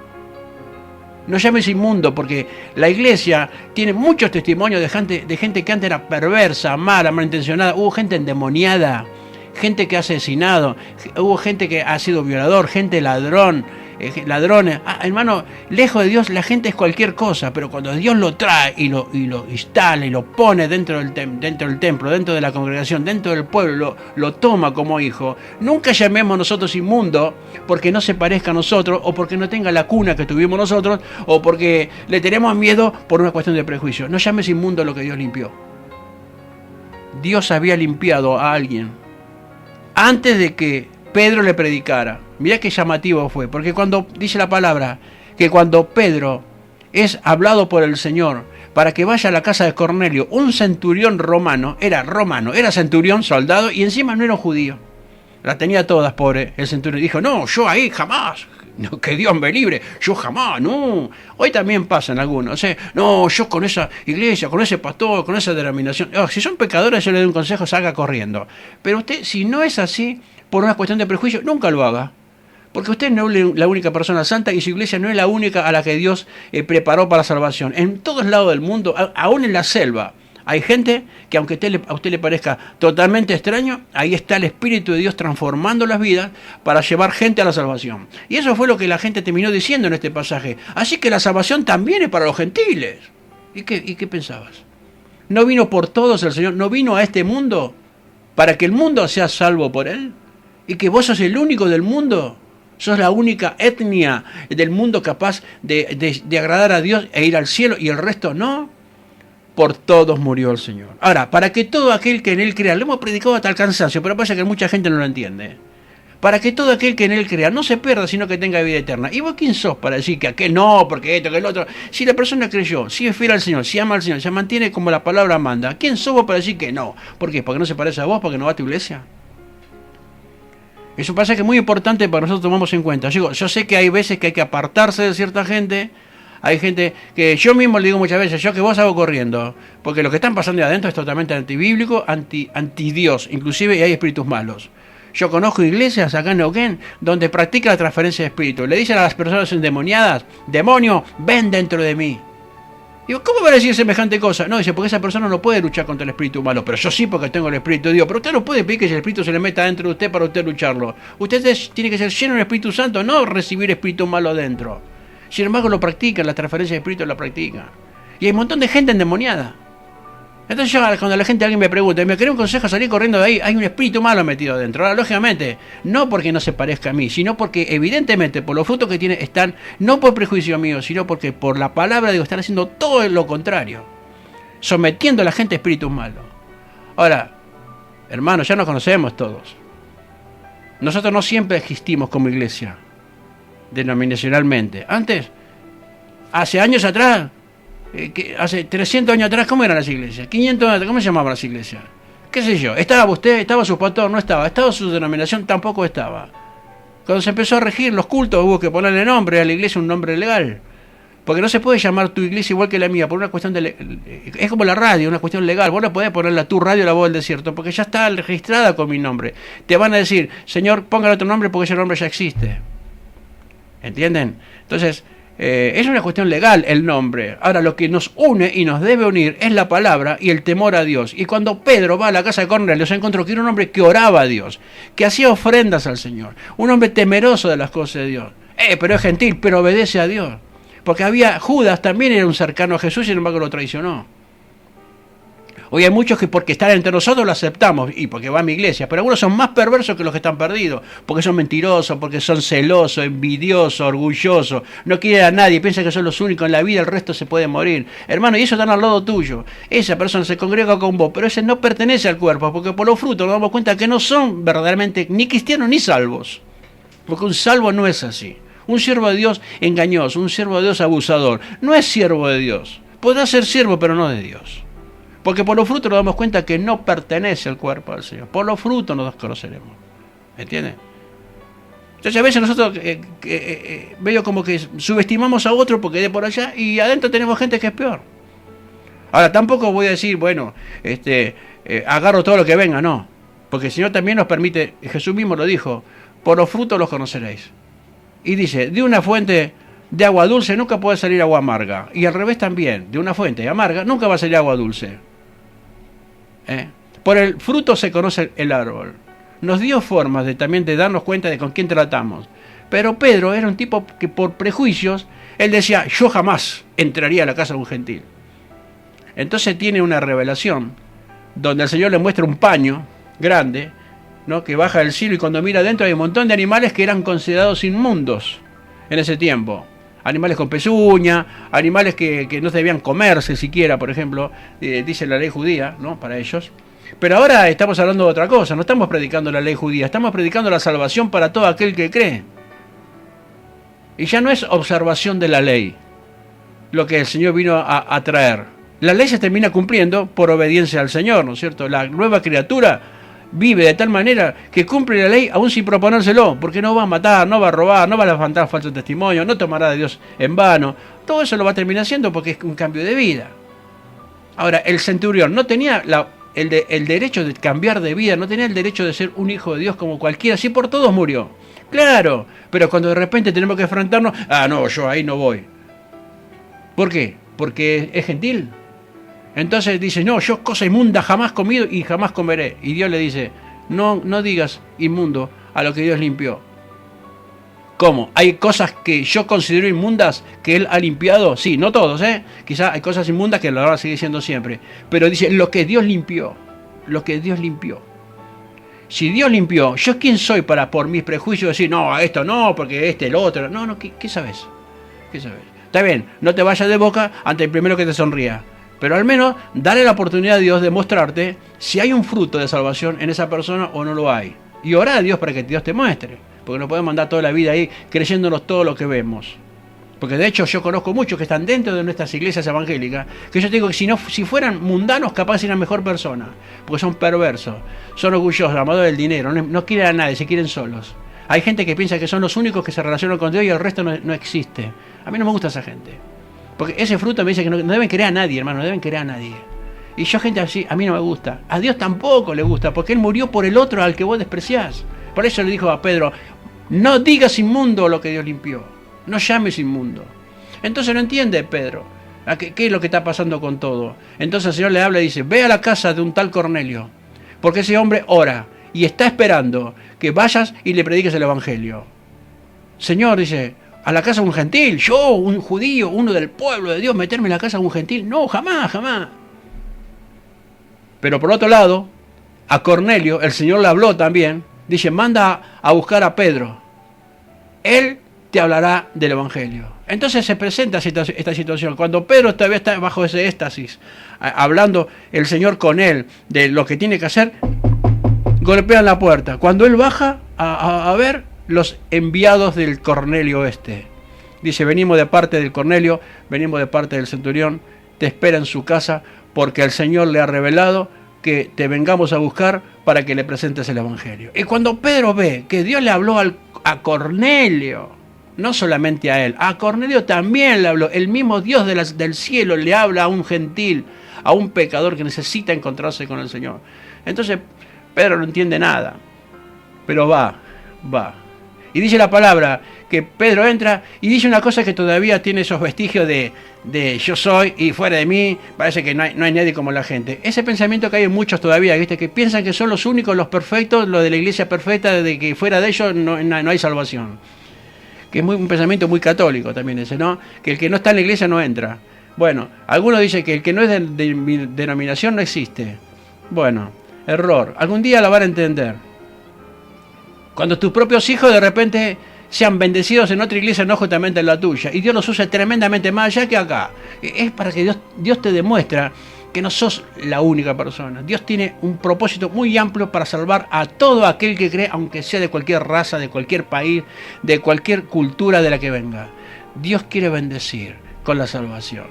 No llames inmundo, porque la iglesia tiene muchos testimonios de gente que antes era perversa, mala, malintencionada. Hubo gente endemoniada, gente que ha asesinado, hubo gente que ha sido violador, gente ladrones. Hermano, lejos de Dios la gente es cualquier cosa, pero cuando Dios lo trae y lo instala y lo pone dentro del templo, dentro de la congregación, dentro del pueblo, lo toma como hijo, nunca llamemos nosotros inmundo porque no se parezca a nosotros, o porque no tenga la cuna que tuvimos nosotros, o porque le tenemos miedo por una cuestión de prejuicio. No llames inmundo lo que Dios limpió. Dios había limpiado a alguien antes de que Pedro le predicara. Mirá qué llamativo fue, porque cuando dice la palabra que cuando Pedro es hablado por el Señor para que vaya a la casa de Cornelio, un centurión romano, era centurión, soldado, y encima no era un judío. Las tenía todas, pobre, el centurión. Dijo, no, yo ahí jamás, no, que Dios me libre, yo jamás, no. Hoy también pasan algunos, no, yo con esa iglesia, con ese pastor, con esa denominación, si son pecadores yo le doy un consejo, salga corriendo. Pero usted, si no es así, por una cuestión de prejuicio, nunca lo haga. Porque usted no es la única persona santa y su iglesia no es la única a la que Dios preparó para la salvación. En todos lados del mundo, aún en la selva, hay gente que aunque a usted le parezca totalmente extraño, ahí está el Espíritu de Dios transformando las vidas para llevar gente a la salvación. Y eso fue lo que la gente terminó diciendo en este pasaje. Así que la salvación también es para los gentiles. ¿Y qué pensabas? ¿No vino por todos el Señor? ¿No vino a este mundo para que el mundo sea salvo por Él? ¿Y que vos sos el único del mundo? ¿Sos la única etnia del mundo capaz de agradar a Dios e ir al cielo y el resto no? Por todos murió el Señor. Ahora, para que todo aquel que en Él crea, lo hemos predicado hasta el cansancio, pero pasa que mucha gente no lo entiende. Para que todo aquel que en Él crea no se pierda, sino que tenga vida eterna. ¿Y vos quién sos para decir que aquel no, porque esto, que el otro? Si la persona creyó, si es fiel al Señor, si ama al Señor, se mantiene como la palabra manda, ¿quién sos vos para decir que no? ¿Por qué? ¿Porque no se parece a vos? ¿Porque no va a tu iglesia? Eso pasa que es muy importante para nosotros tomamos en cuenta. Yo sé que hay veces que hay que apartarse de cierta gente. Hay gente que yo mismo le digo muchas veces, yo que vos hago corriendo, porque lo que están pasando de adentro es totalmente antibíblico, anti Dios, inclusive y hay espíritus malos. Yo conozco iglesias acá en Neuquén donde practica la transferencia de espíritu. Le dicen a las personas endemoniadas, demonio, ven dentro de mí. Digo, ¿cómo va a decir semejante cosa? No, dice, porque esa persona no puede luchar contra el espíritu malo, pero yo sí porque tengo el espíritu de Dios. Pero usted no puede pedir que el espíritu se le meta dentro de usted para usted lucharlo. Usted tiene que ser lleno del Espíritu Santo, no recibir espíritu malo adentro. Sin embargo lo practican, la transferencia de espíritu la practican. Y hay un montón de gente endemoniada. Entonces yo, cuando alguien me pregunta, ¿me querés un consejo salir corriendo de ahí? Hay un espíritu malo metido adentro. Ahora, lógicamente, no porque no se parezca a mí, sino porque evidentemente por los frutos que tiene están, no por prejuicio mío, sino porque por la palabra de Dios están haciendo todo lo contrario. Sometiendo a la gente a espíritus malos. Ahora, hermanos, ya nos conocemos todos. Nosotros no siempre existimos como iglesia, denominacionalmente. Antes, hace años atrás, hace 300 años atrás, ¿cómo eran las iglesias? 500 años atrás, ¿cómo se llamaban las iglesias? ¿Qué sé yo? ¿Estaba usted? ¿Estaba su pastor? No estaba. ¿Estaba su denominación? Tampoco estaba. Cuando se empezó a regir los cultos, hubo que ponerle nombre a la iglesia, un nombre legal. Porque no se puede llamar tu iglesia igual que la mía, por una cuestión es como la radio, una cuestión legal. Vos no podés ponerle a tu radio La Voz del Desierto, porque ya está registrada con mi nombre. Te van a decir, señor, póngale otro nombre porque ese nombre ya existe. ¿Entienden? Entonces, es una cuestión legal el nombre. Ahora, lo que nos une y nos debe unir es la palabra y el temor a Dios. Y cuando Pedro va a la casa de Cornelio, se encontró que era un hombre que oraba a Dios, que hacía ofrendas al Señor, un hombre temeroso de las cosas de Dios. Pero es gentil, pero obedece a Dios. Porque Judas también era un cercano a Jesús y sin embargo lo traicionó. Hoy hay muchos que porque están entre nosotros lo aceptamos y porque va a mi iglesia, pero algunos son más perversos que los que están perdidos, porque son mentirosos, porque son celosos, envidiosos, orgullosos, no quieren a nadie, piensan que son los únicos en la vida, el resto se puede morir. Hermano, y eso están al lado tuyo. Esa persona se congrega con vos, pero ese no pertenece al cuerpo, porque por los frutos nos damos cuenta que no son verdaderamente ni cristianos ni salvos. Porque un salvo no es así. Un siervo de Dios engañoso, un siervo de Dios abusador, no es siervo de Dios. Podrá ser siervo, pero no de Dios. Porque por los frutos nos damos cuenta que no pertenece al cuerpo del Señor. Por los frutos nos conoceremos. ¿Entienden? Entonces a veces nosotros medio como que subestimamos a otro porque de por allá y adentro tenemos gente que es peor. Ahora tampoco voy a decir, bueno, agarro todo lo que venga, no. Porque el Señor también nos permite, Jesús mismo lo dijo, por los frutos los conoceréis. Y dice, de una fuente de agua dulce nunca puede salir agua amarga. Y al revés también, de una fuente amarga nunca va a salir agua dulce. Por el fruto se conoce el árbol. Nos dio formas también de darnos cuenta de con quién tratamos. Pero Pedro era un tipo que por prejuicios, él decía, yo jamás entraría a la casa de un gentil. Entonces tiene una revelación, donde el Señor le muestra un paño grande, ¿no?, que baja del cielo, y cuando mira adentro hay un montón de animales que eran considerados inmundos en ese tiempo. Animales con pezuña, animales que no debían comerse siquiera, por ejemplo, dice la ley judía, ¿no?, para ellos. Pero ahora estamos hablando de otra cosa, no estamos predicando la ley judía, estamos predicando la salvación para todo aquel que cree. Y ya no es observación de la ley lo que el Señor vino a traer. La ley se termina cumpliendo por obediencia al Señor, ¿no es cierto? La nueva criatura vive de tal manera que cumple la ley aún sin proponérselo, porque no va a matar, no va a robar, no va a levantar falso testimonio, no tomará de Dios en vano. Todo eso lo va a terminar haciendo porque es un cambio de vida. Ahora, el centurión no tenía el derecho de cambiar de vida, no tenía el derecho de ser un hijo de Dios como cualquiera, si por todos murió. Claro, pero cuando de repente tenemos que enfrentarnos, no, yo ahí no voy. ¿Por qué? Porque es gentil. Entonces dice, no, yo cosa inmunda jamás he comido y jamás comeré. Y Dios le dice, no digas inmundo a lo que Dios limpió. ¿Cómo? ¿Hay cosas que yo considero inmundas que Él ha limpiado? Sí, no todos, Quizás hay cosas inmundas que lo van a seguir siendo siempre. Pero dice, lo que Dios limpió. Lo que Dios limpió. Si Dios limpió, ¿yo quién soy para por mis prejuicios decir, no, esto no, porque el otro? No, ¿qué sabes? ¿Qué sabes? Está bien, no te vayas de boca ante el primero que te sonría. Pero al menos dale la oportunidad a Dios de mostrarte si hay un fruto de salvación en esa persona o no lo hay. Y orá a Dios para que Dios te muestre. Porque no podemos andar toda la vida ahí creyéndonos todo lo que vemos. Porque de hecho yo conozco muchos que están dentro de nuestras iglesias evangélicas, que yo te digo que si fueran mundanos capaz eran mejor persona. Porque son perversos, son orgullosos, amadores del dinero, no quieren a nadie, se quieren solos. Hay gente que piensa que son los únicos que se relacionan con Dios y el resto no existe. A mí no me gusta esa gente. Porque ese fruto me dice que no deben querer a nadie, hermano, no deben querer a nadie. Y yo, gente así, a mí no me gusta. A Dios tampoco le gusta, porque Él murió por el otro al que vos despreciás. Por eso le dijo a Pedro, no digas inmundo lo que Dios limpió. No llames inmundo. Entonces no entiende Pedro. ¿Qué es lo que está pasando con todo? Entonces el Señor le habla y dice, ve a la casa de un tal Cornelio, porque ese hombre ora y está esperando que vayas y le prediques el Evangelio. Señor, dice, a la casa de un gentil, yo, un judío, uno del pueblo de Dios, meterme en la casa de un gentil, no, jamás. Pero por otro lado, a Cornelio, el Señor le habló también, dice, manda a buscar a Pedro, él te hablará del Evangelio. Entonces se presenta esta situación, cuando Pedro todavía está bajo ese éxtasis, hablando el Señor con él de lo que tiene que hacer, golpean la puerta. Cuando él baja a ver, los enviados del Cornelio dice, venimos de parte del Cornelio, venimos de parte del centurión, te espera en su casa porque el Señor le ha revelado que te vengamos a buscar para que le presentes el Evangelio. Y cuando Pedro ve que Dios le habló a Cornelio, no solamente a él, a Cornelio también le habló, el mismo Dios del cielo le habla a un gentil, a un pecador que necesita encontrarse con el Señor. Entonces Pedro no entiende nada, pero va. Y dice la palabra que Pedro entra y dice una cosa que todavía tiene esos vestigios de yo soy y fuera de mí parece que no hay nadie como la gente. Ese pensamiento que hay en muchos todavía, ¿viste? Que piensan que son los únicos, los perfectos, los de la iglesia perfecta, de que fuera de ellos no hay salvación. Que es un pensamiento muy católico también ese, ¿no? Que el que no está en la iglesia no entra. Bueno, algunos dicen que el que no es de mi denominación no existe. Bueno, error. Algún día la van a entender. Cuando tus propios hijos de repente sean bendecidos en otra iglesia, no justamente en la tuya, y Dios los usa tremendamente más allá que acá. Es para que Dios te demuestra que no sos la única persona. Dios tiene un propósito muy amplio para salvar a todo aquel que cree, aunque sea de cualquier raza, de cualquier país, de cualquier cultura de la que venga. Dios quiere bendecir con la salvación.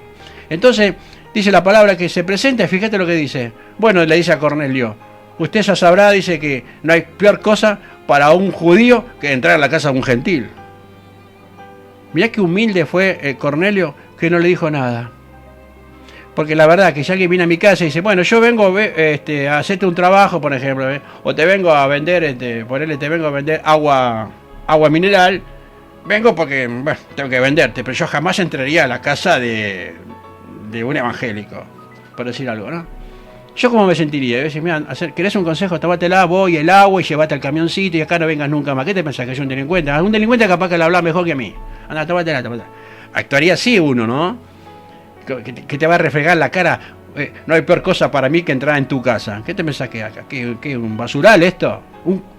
Entonces, dice la palabra que se presenta, fíjate lo que dice. Bueno, le dice a Cornelio, usted ya sabrá, dice que no hay peor cosa para un judío que entrar a la casa de un gentil. Mirá qué humilde fue Cornelio, que no le dijo nada. Porque la verdad que si alguien viene a mi casa y dice, bueno, yo vengo a hacerte un trabajo, por ejemplo, o te vengo a vender, te vengo a vender agua mineral, vengo porque, bueno, tengo que venderte, pero yo jamás entraría a la casa de un evangélico, por decir algo, ¿no? Yo cómo me sentiría, decir, mira, ¿querés un consejo? Tómatela, voy, el agua y llevate al camioncito y acá no vengas nunca más. ¿Qué te pensás, que soy un delincuente? Un delincuente capaz que la habla mejor que a mí. Anda, tómatela. Actuaría así uno, ¿no? Que te va a refregar la cara. No hay peor cosa para mí que entrar en tu casa. ¿Qué te pensás que haga? ¿Qué un basural esto?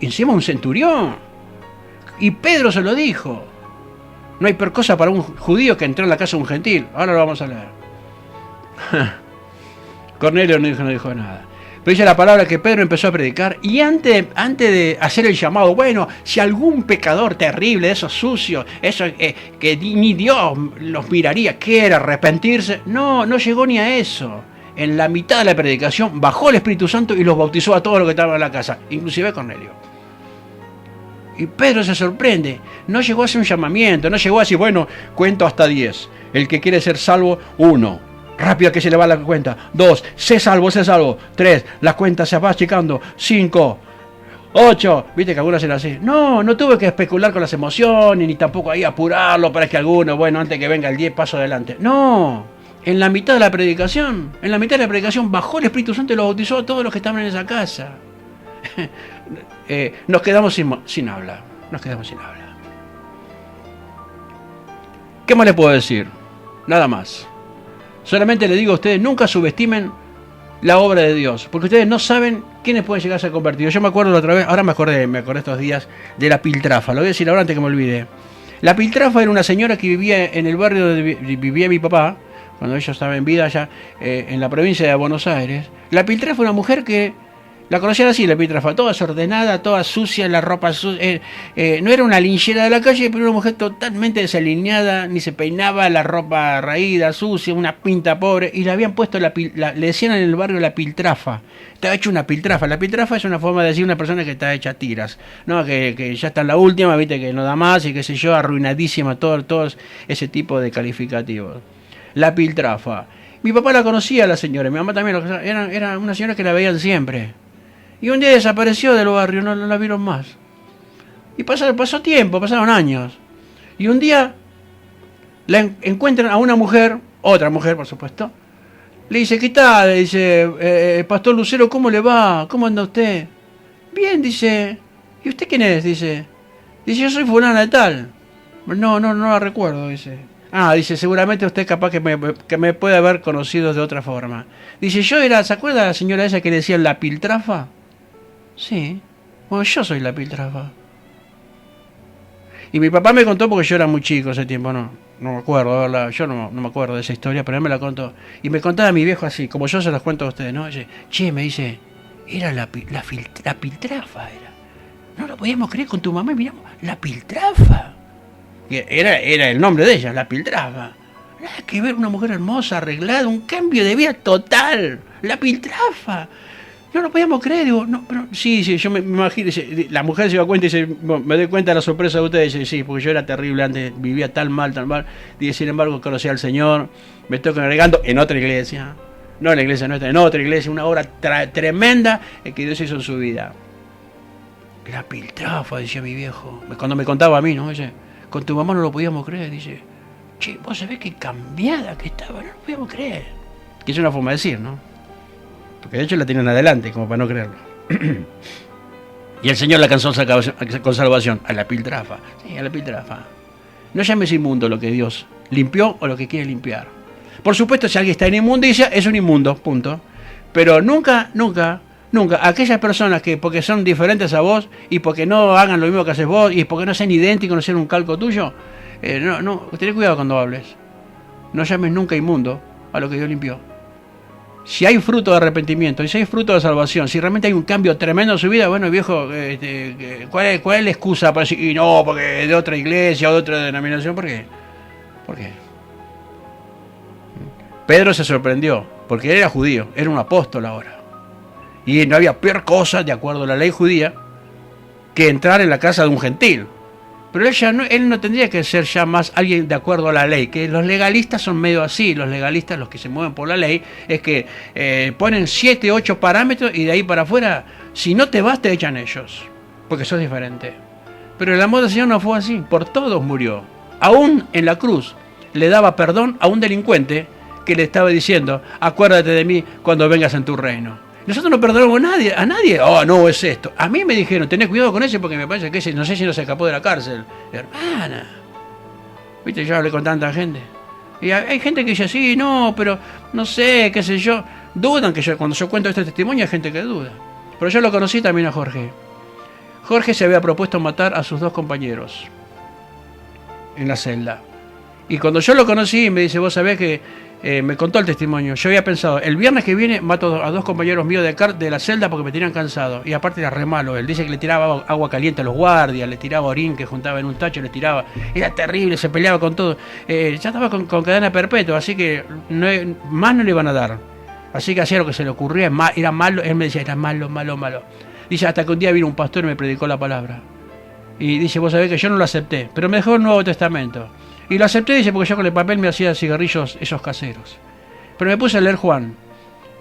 Encima un centurión. Y Pedro se lo dijo. No hay peor cosa para un judío que entrar en la casa de un gentil. Ahora lo vamos a leer. Cornelio no dijo nada. Pero dice la palabra que Pedro empezó a predicar y antes de hacer el llamado, bueno, si algún pecador terrible, esos sucios, esos que ni Dios los miraría, quiere arrepentirse, no llegó ni a eso. En la mitad de la predicación bajó el Espíritu Santo y los bautizó a todos los que estaban en la casa, inclusive a Cornelio. Y Pedro se sorprende, no llegó a hacer un llamamiento, no llegó a decir, bueno, cuento hasta 10, el que quiere ser salvo, 1. Rápido que se le va la cuenta. 2, sé salvo. 3, la cuenta se va achicando. 5, 8. Viste que algunos eran así. No tuve que especular con las emociones, ni tampoco ahí apurarlo para que alguno, bueno, antes que venga el 10 paso adelante. No. En la mitad de la predicación bajó el Espíritu Santo y lo bautizó a todos los que estaban en esa casa. Nos quedamos sin habla. ¿Qué más les puedo decir? Nada más. Solamente le digo a ustedes, nunca subestimen la obra de Dios, porque ustedes no saben quiénes pueden llegar a ser convertidos. Yo me acuerdo la otra vez, ahora me acordé estos días de la Piltrafa, lo voy a decir ahora antes que me olvide. La Piltrafa era una señora que vivía en el barrio donde vivía mi papá, cuando ella estaba en vida allá, en la provincia de Buenos Aires. La Piltrafa era una mujer que, la conocían así, la Piltrafa, toda desordenada, toda sucia, la ropa sucia. No era una linchera de la calle, pero una mujer totalmente desalineada, ni se peinaba, la ropa raída, sucia, una pinta pobre. Y le habían puesto, le decían en el barrio la Piltrafa. Estaba hecho una Piltrafa. La Piltrafa es una forma de decir una persona que está hecha tiras, ¿no? Que ya está en la última, viste, que no da más y qué sé yo, arruinadísima, todos ese tipo de calificativos. La Piltrafa. Mi papá la conocía, la señora, mi mamá también. Era una señora que la veían siempre. Y un día desapareció del barrio, no la vieron más. Y pasó tiempo, pasaron años. Y un día la encuentran a una mujer, otra mujer por supuesto. Le dice, ¿qué tal? Le dice, Pastor Lucero, ¿cómo le va? ¿Cómo anda usted? Bien, dice. ¿Y usted quién es? Dice, yo soy fulana de tal. No la recuerdo, dice. Dice, seguramente usted capaz que me puede haber conocido de otra forma. Dice, ¿se acuerda de la señora esa que le decían la Piltrafa? Sí, bueno, yo soy la Piltrafa. Y mi papá me contó, porque yo era muy chico ese tiempo, no me acuerdo, yo no me acuerdo de esa historia, pero él me la contó. Y me contaba mi viejo así, como yo se las cuento a ustedes, ¿no? Dice, me dice, era la Piltrafa, era. No lo podíamos creer con tu mamá y miramos, la Piltrafa. Era el nombre de ella, la Piltrafa. Nada que ver, una mujer hermosa, arreglada, un cambio de vida total. La Piltrafa. No lo podíamos creer, digo, no, pero sí, yo me imagino, la mujer se da cuenta y dice, me doy cuenta de la sorpresa de ustedes, dice, sí, porque yo era terrible antes, vivía tan mal, dice, sin embargo, conocí al Señor, me estoy congregando en otra iglesia, no en la iglesia nuestra, en otra iglesia, una obra tremenda que Dios hizo en su vida. La Piltrafa, decía mi viejo, cuando me contaba a mí, ¿no? Dice, con tu mamá no lo podíamos creer, dice, vos sabés qué cambiada que estaba, no lo podíamos creer. Que es una forma de decir, ¿no? Porque de hecho la tienen adelante, como para no creerlo. Y el Señor la alcanzó con salvación. A la Piltrafa. Sí, a la Piltrafa. No llames inmundo lo que Dios limpió o lo que quiere limpiar. Por supuesto, si alguien está en inmundicia, es un inmundo, punto. Pero nunca, aquellas personas que porque son diferentes a vos y porque no hagan lo mismo que haces vos y porque no sean idénticos, no sean un calco tuyo, tenés cuidado cuando hables. No llames nunca inmundo a lo que Dios limpió. Si hay fruto de arrepentimiento, y si hay fruto de salvación, si realmente hay un cambio tremendo en su vida, bueno, viejo, ¿cuál es la excusa para decir, y no, porque de otra iglesia o de otra denominación? ¿Por qué? Pedro se sorprendió, porque él era judío, era un apóstol ahora. Y no había peor cosa, de acuerdo a la ley judía, que entrar en la casa de un gentil. Pero él no tendría que ser ya más alguien de acuerdo a la ley, que los legalistas son medio así, los legalistas, los que se mueven por la ley, es que ponen 7, 8 parámetros y de ahí para afuera, si no te vas te echan ellos, porque sos diferente. Pero el amor del Señor no fue así, por todos murió. Aún en la cruz le daba perdón a un delincuente que le estaba diciendo, acuérdate de mí cuando vengas en tu reino. Nosotros no perdonamos a nadie. Oh, no, es esto. A mí me dijeron, tenés cuidado con ese porque me parece que ese, no sé si no se escapó de la cárcel. Hermana. Viste, yo hablé con tanta gente. Y hay gente que dice, sí, no, pero no sé, qué sé yo. Dudan que cuando yo cuento este testimonio hay gente que duda. Pero yo lo conocí también a Jorge. Jorge se había propuesto matar a sus 2 compañeros en la celda. Y cuando yo lo conocí, me dice, vos sabés que me contó el testimonio. Yo había pensado, el viernes que viene mato a 2 compañeros míos de la celda porque me tenían cansado. Y aparte era re malo. Él dice que le tiraba agua caliente a los guardias, le tiraba orín que juntaba en un tacho, le tiraba. Era terrible, se peleaba con todo. Ya estaba con cadena perpetua, así que más no le iban a dar. Así que hacía lo que se le ocurría. Era malo, él me decía, era malo. Dice, hasta que un día vino un pastor y me predicó la palabra. Y dice, vos sabés que yo no lo acepté, pero me dejó el Nuevo Testamento. Y lo acepté, dice, porque yo con el papel me hacía cigarrillos esos caseros. Pero me puse a leer Juan.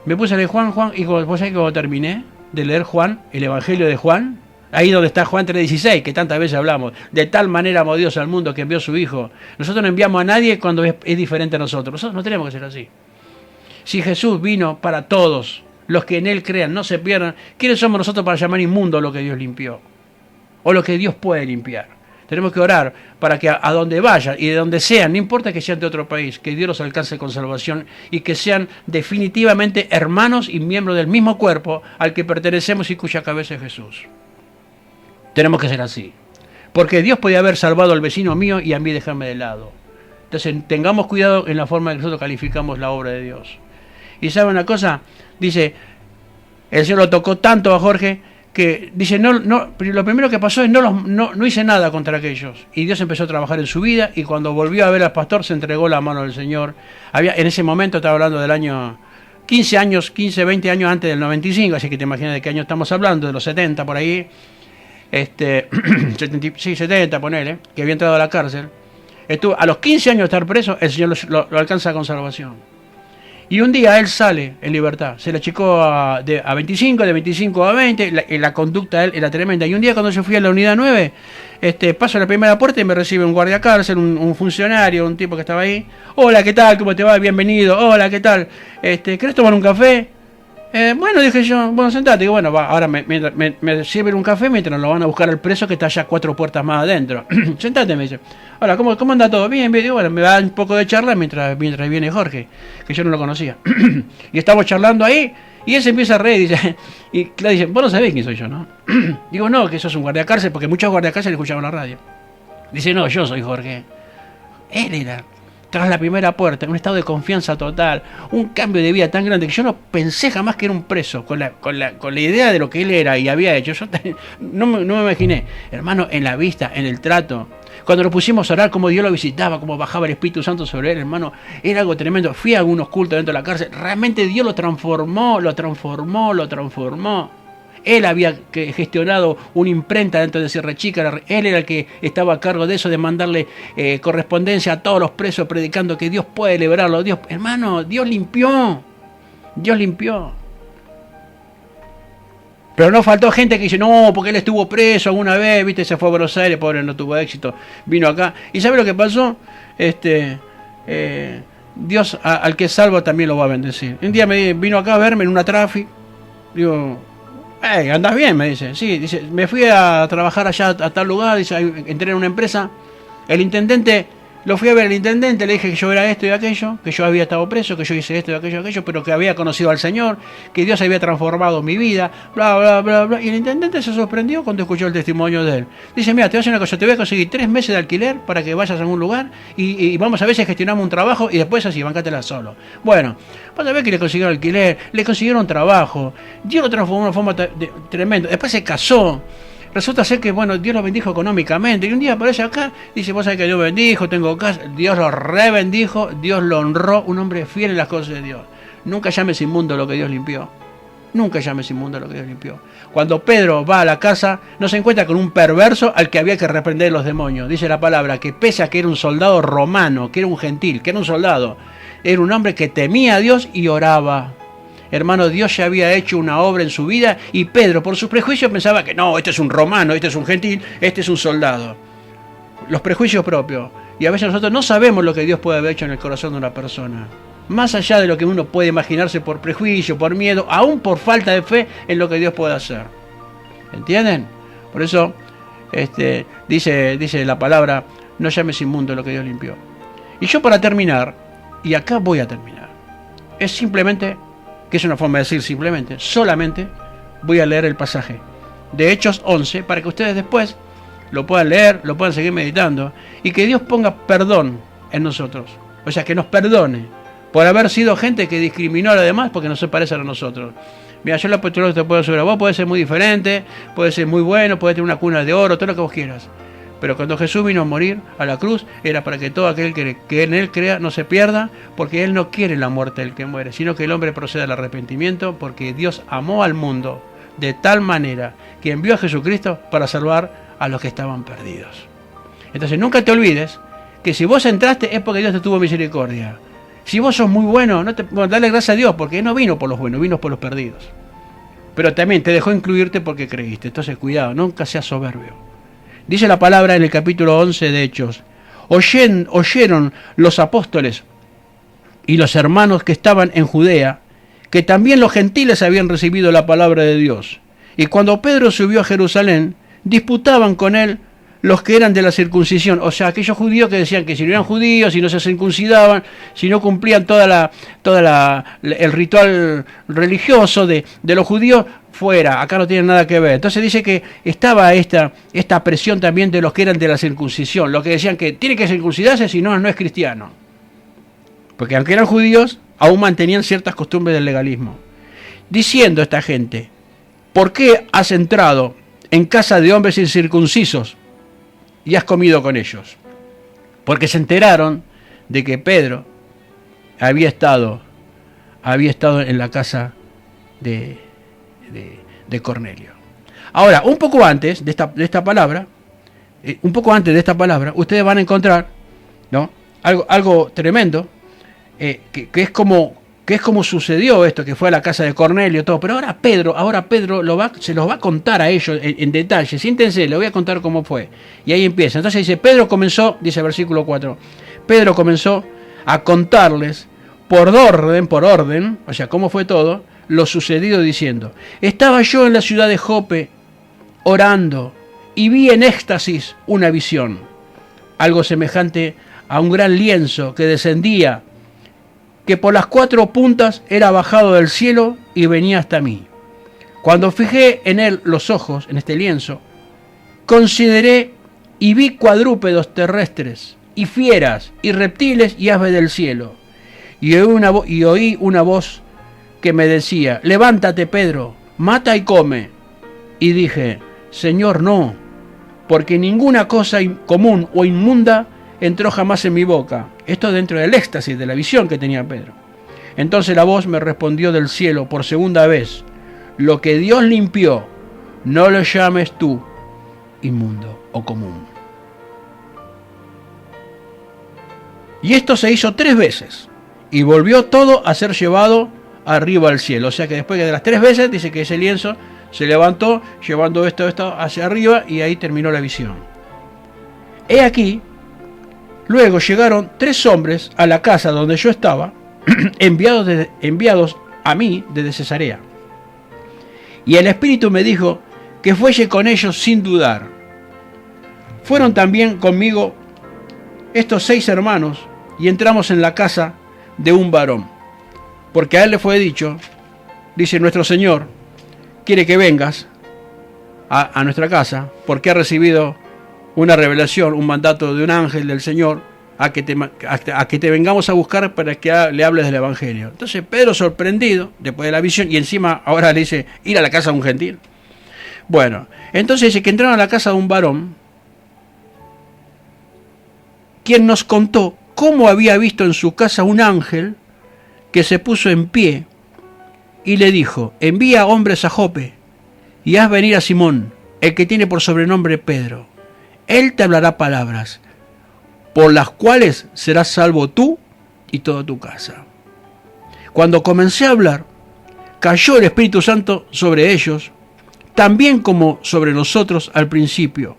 Y vos sabés que cuando terminé de leer Juan, el Evangelio de Juan, ahí donde está Juan 3:16, que tantas veces hablamos, de tal manera amó Dios al mundo que envió a su Hijo. Nosotros no enviamos a nadie cuando es diferente a nosotros. Nosotros no tenemos que ser así. Si Jesús vino para todos, los que en Él crean, no se pierdan, ¿quiénes somos nosotros para llamar inmundo lo que Dios limpió? O lo que Dios puede limpiar. Tenemos que orar para que a donde vayan y de donde sean, no importa que sean de otro país, que Dios los alcance con salvación y que sean definitivamente hermanos y miembros del mismo cuerpo al que pertenecemos y cuya cabeza es Jesús. Tenemos que ser así. Porque Dios podía haber salvado al vecino mío y a mí dejarme de lado. Entonces tengamos cuidado en la forma en que nosotros calificamos la obra de Dios. Y ¿sabe una cosa? Dice, el Señor lo tocó tanto a Jorge que dice, pero lo primero que pasó es no hice nada contra aquellos. Y Dios empezó a trabajar en su vida y cuando volvió a ver al pastor se entregó la mano del Señor. En ese momento, estaba hablando del año 15, 20 años antes del 95, así que te imaginas de qué año estamos hablando, de los 70 por ahí. 70, ponele, que había entrado a la cárcel. A los 15 años de estar preso, el Señor lo alcanza con salvación. Y un día él sale en libertad, se le achicó a 25, de 25 a 20, la conducta de él era tremenda. Y un día cuando yo fui a la unidad 9, paso a la primera puerta y me recibe un guardia cárcel, un funcionario, un tipo que estaba ahí. Hola, ¿qué tal? ¿Cómo te va? Bienvenido. Hola, ¿qué tal? ¿Querés tomar un café? Bueno, dije yo, bueno, sentate. Y bueno, ahora me sirven un café mientras lo van a buscar al preso que está allá 4 puertas más adentro. Sentate, me dice. Hola, ¿cómo anda todo? Bien, bien. Y bueno, me da un poco de charla mientras viene Jorge, que yo no lo conocía. Y estamos charlando ahí, y él se empieza a reír, dice, y le dice, vos no sabés quién soy yo, ¿no? Digo, no, que sos un guardiacárcel, porque muchos guardiacárceles escuchaban la radio. Dice, no, yo soy Jorge. Él era... tras la primera puerta, en un estado de confianza total, un cambio de vida tan grande que yo no pensé jamás que era un preso, con la idea de lo que él era y había hecho. Yo no me imaginé, hermano, en la vista, en el trato. Cuando nos pusimos a orar, cómo Dios lo visitaba, cómo bajaba el Espíritu Santo sobre él, hermano, era algo tremendo. Fui a algunos cultos dentro de la cárcel, realmente Dios lo transformó. Él había gestionado una imprenta dentro de Sierra Chica, él era el que estaba a cargo de eso, de mandarle correspondencia a todos los presos, predicando que Dios puede liberarlo. Hermano, Dios limpió. Pero no faltó gente que dice, no, porque él estuvo preso alguna vez, viste, se fue a Buenos Aires, pobre, no tuvo éxito, vino acá. ¿Y sabe lo que pasó? Dios al que salva también lo va a bendecir. Un día vino acá a verme en una traffic, digo... ¿andás bien? Me dice. Sí, dice, me fui a trabajar allá a tal lugar, dice, entré en una empresa. El intendente, lo fui a ver al intendente, le dije que yo era esto y aquello, que yo había estado preso, que yo hice esto y aquello, pero que había conocido al Señor, que Dios había transformado mi vida, bla, bla, bla, bla. Y el intendente se sorprendió cuando escuchó el testimonio de él. Dice, mira, te voy a hacer una cosa, te voy a conseguir 3 meses de alquiler para que vayas a algún lugar y vamos a ver si gestionamos un trabajo y después así, bancátela solo. Bueno, vas a ver que le consiguieron alquiler, le consiguieron trabajo, Dios lo transformó de una forma tremenda. Después se casó. Resulta ser que, bueno, Dios lo bendijo económicamente. Y un día aparece acá, dice, vos sabés que Dios bendijo, tengo casa. Dios lo rebendijo, Dios lo honró, un hombre fiel en las cosas de Dios. Nunca llames inmundo lo que Dios limpió. Nunca llames inmundo lo que Dios limpió. Cuando Pedro va a la casa, no se encuentra con un perverso al que había que reprender los demonios. Dice la palabra que pese a que era un soldado romano, que era un gentil, que era un soldado, era un hombre que temía a Dios y oraba. Hermano, Dios ya había hecho una obra en su vida y Pedro, por sus prejuicios, pensaba que no, este es un romano, este es un gentil, este es un soldado. Los prejuicios propios. Y a veces nosotros no sabemos lo que Dios puede haber hecho en el corazón de una persona. Más allá de lo que uno puede imaginarse por prejuicio, por miedo, aún por falta de fe en lo que Dios puede hacer. ¿Entienden? Por eso dice la palabra, no llames inmundo lo que Dios limpió. Y yo para terminar, y acá voy a terminar, es simplemente, que es una forma de decir simplemente, solamente voy a leer el pasaje de Hechos 11 para que ustedes después lo puedan leer, lo puedan seguir meditando y que Dios ponga perdón en nosotros. O sea, que nos perdone por haber sido gente que discriminó a los demás porque no se parecen a nosotros. Mira, yo el apóstol te puedo asegurar, vos podés ser muy diferente, podés ser muy bueno, podés tener una cuna de oro, todo lo que vos quieras. Pero cuando Jesús vino a morir a la cruz, era para que todo aquel que en Él crea no se pierda, porque Él no quiere la muerte del que muere, sino que el hombre proceda al arrepentimiento, porque Dios amó al mundo de tal manera que envió a Jesucristo para salvar a los que estaban perdidos. Entonces nunca te olvides que si vos entraste es porque Dios te tuvo misericordia. Si vos sos muy bueno, dale gracias a Dios, porque Él no vino por los buenos, vino por los perdidos. Pero también te dejó incluirte porque creíste. Entonces cuidado, nunca seas soberbio. Dice la palabra en el capítulo 11 de Hechos, oyeron los apóstoles y los hermanos que estaban en Judea, que también los gentiles habían recibido la palabra de Dios. Y cuando Pedro subió a Jerusalén, disputaban con él los que eran de la circuncisión, o sea, aquellos judíos que decían que si no eran judíos, si no se circuncidaban, si no cumplían el ritual religioso de los judíos, fuera, acá no tienen nada que ver. Entonces dice que estaba esta presión también de los que eran de la circuncisión, los que decían que tiene que circuncidarse, si no, no es cristiano. Porque aunque eran judíos, aún mantenían ciertas costumbres del legalismo. Diciendo esta gente, ¿por qué has entrado en casa de hombres incircuncisos y has comido con ellos? Porque se enteraron de que Pedro había estado en la casa de Cornelio. Ahora, un poco antes de esta palabra, ustedes van a encontrar, ¿no?, algo tremendo, que es como sucedió esto, que fue a la casa de Cornelio, todo. Pero ahora Pedro se los va a contar a ellos en detalle. Siéntense, le voy a contar cómo fue. Y ahí empieza. Entonces dice, Pedro comenzó, dice el versículo 4, Pedro comenzó a contarles por orden, o sea, cómo fue todo, lo sucedido, diciendo, estaba yo en la ciudad de Jope orando y vi en éxtasis una visión, algo semejante a un gran lienzo que descendía, que por las 4 puntas era bajado del cielo y venía hasta mí. Cuando fijé en él los ojos, en este lienzo, consideré y vi cuadrúpedos terrestres, y fieras, y reptiles, y aves del cielo. Y oí una voz que me decía, levántate, Pedro, mata y come. Y dije, Señor, no, porque ninguna cosa común o inmunda entró jamás en mi boca. Esto dentro del éxtasis de la visión que tenía Pedro. Entonces la voz me respondió del cielo por segunda vez, lo que Dios limpió, no lo llames tú inmundo o común. Y esto se hizo 3 veces, y volvió todo a ser llevado arriba al cielo. O sea que después de las 3 veces, dice que ese lienzo se levantó, llevando esto hacia arriba, y ahí terminó la visión. He aquí, luego llegaron 3 hombres a la casa donde yo estaba, enviados a mí desde Cesarea. Y el Espíritu me dijo que fuese con ellos sin dudar. Fueron también conmigo estos 6 hermanos, y entramos en la casa de un varón, porque a él le fue dicho, dice, nuestro Señor quiere que vengas a nuestra casa, porque ha recibido una revelación, un mandato de un ángel del Señor, a que te vengamos a buscar para que le hables del Evangelio. Entonces Pedro, sorprendido después de la visión, y encima ahora le dice, ir a la casa de un gentil. Bueno, entonces dice que entraron a la casa de un varón, quien nos contó cómo había visto en su casa un ángel que se puso en pie y le dijo, envía hombres a Jope y haz venir a Simón, el que tiene por sobrenombre Pedro. Él te hablará palabras, por las cuales serás salvo tú y toda tu casa. Cuando comencé a hablar, cayó el Espíritu Santo sobre ellos, también como sobre nosotros al principio.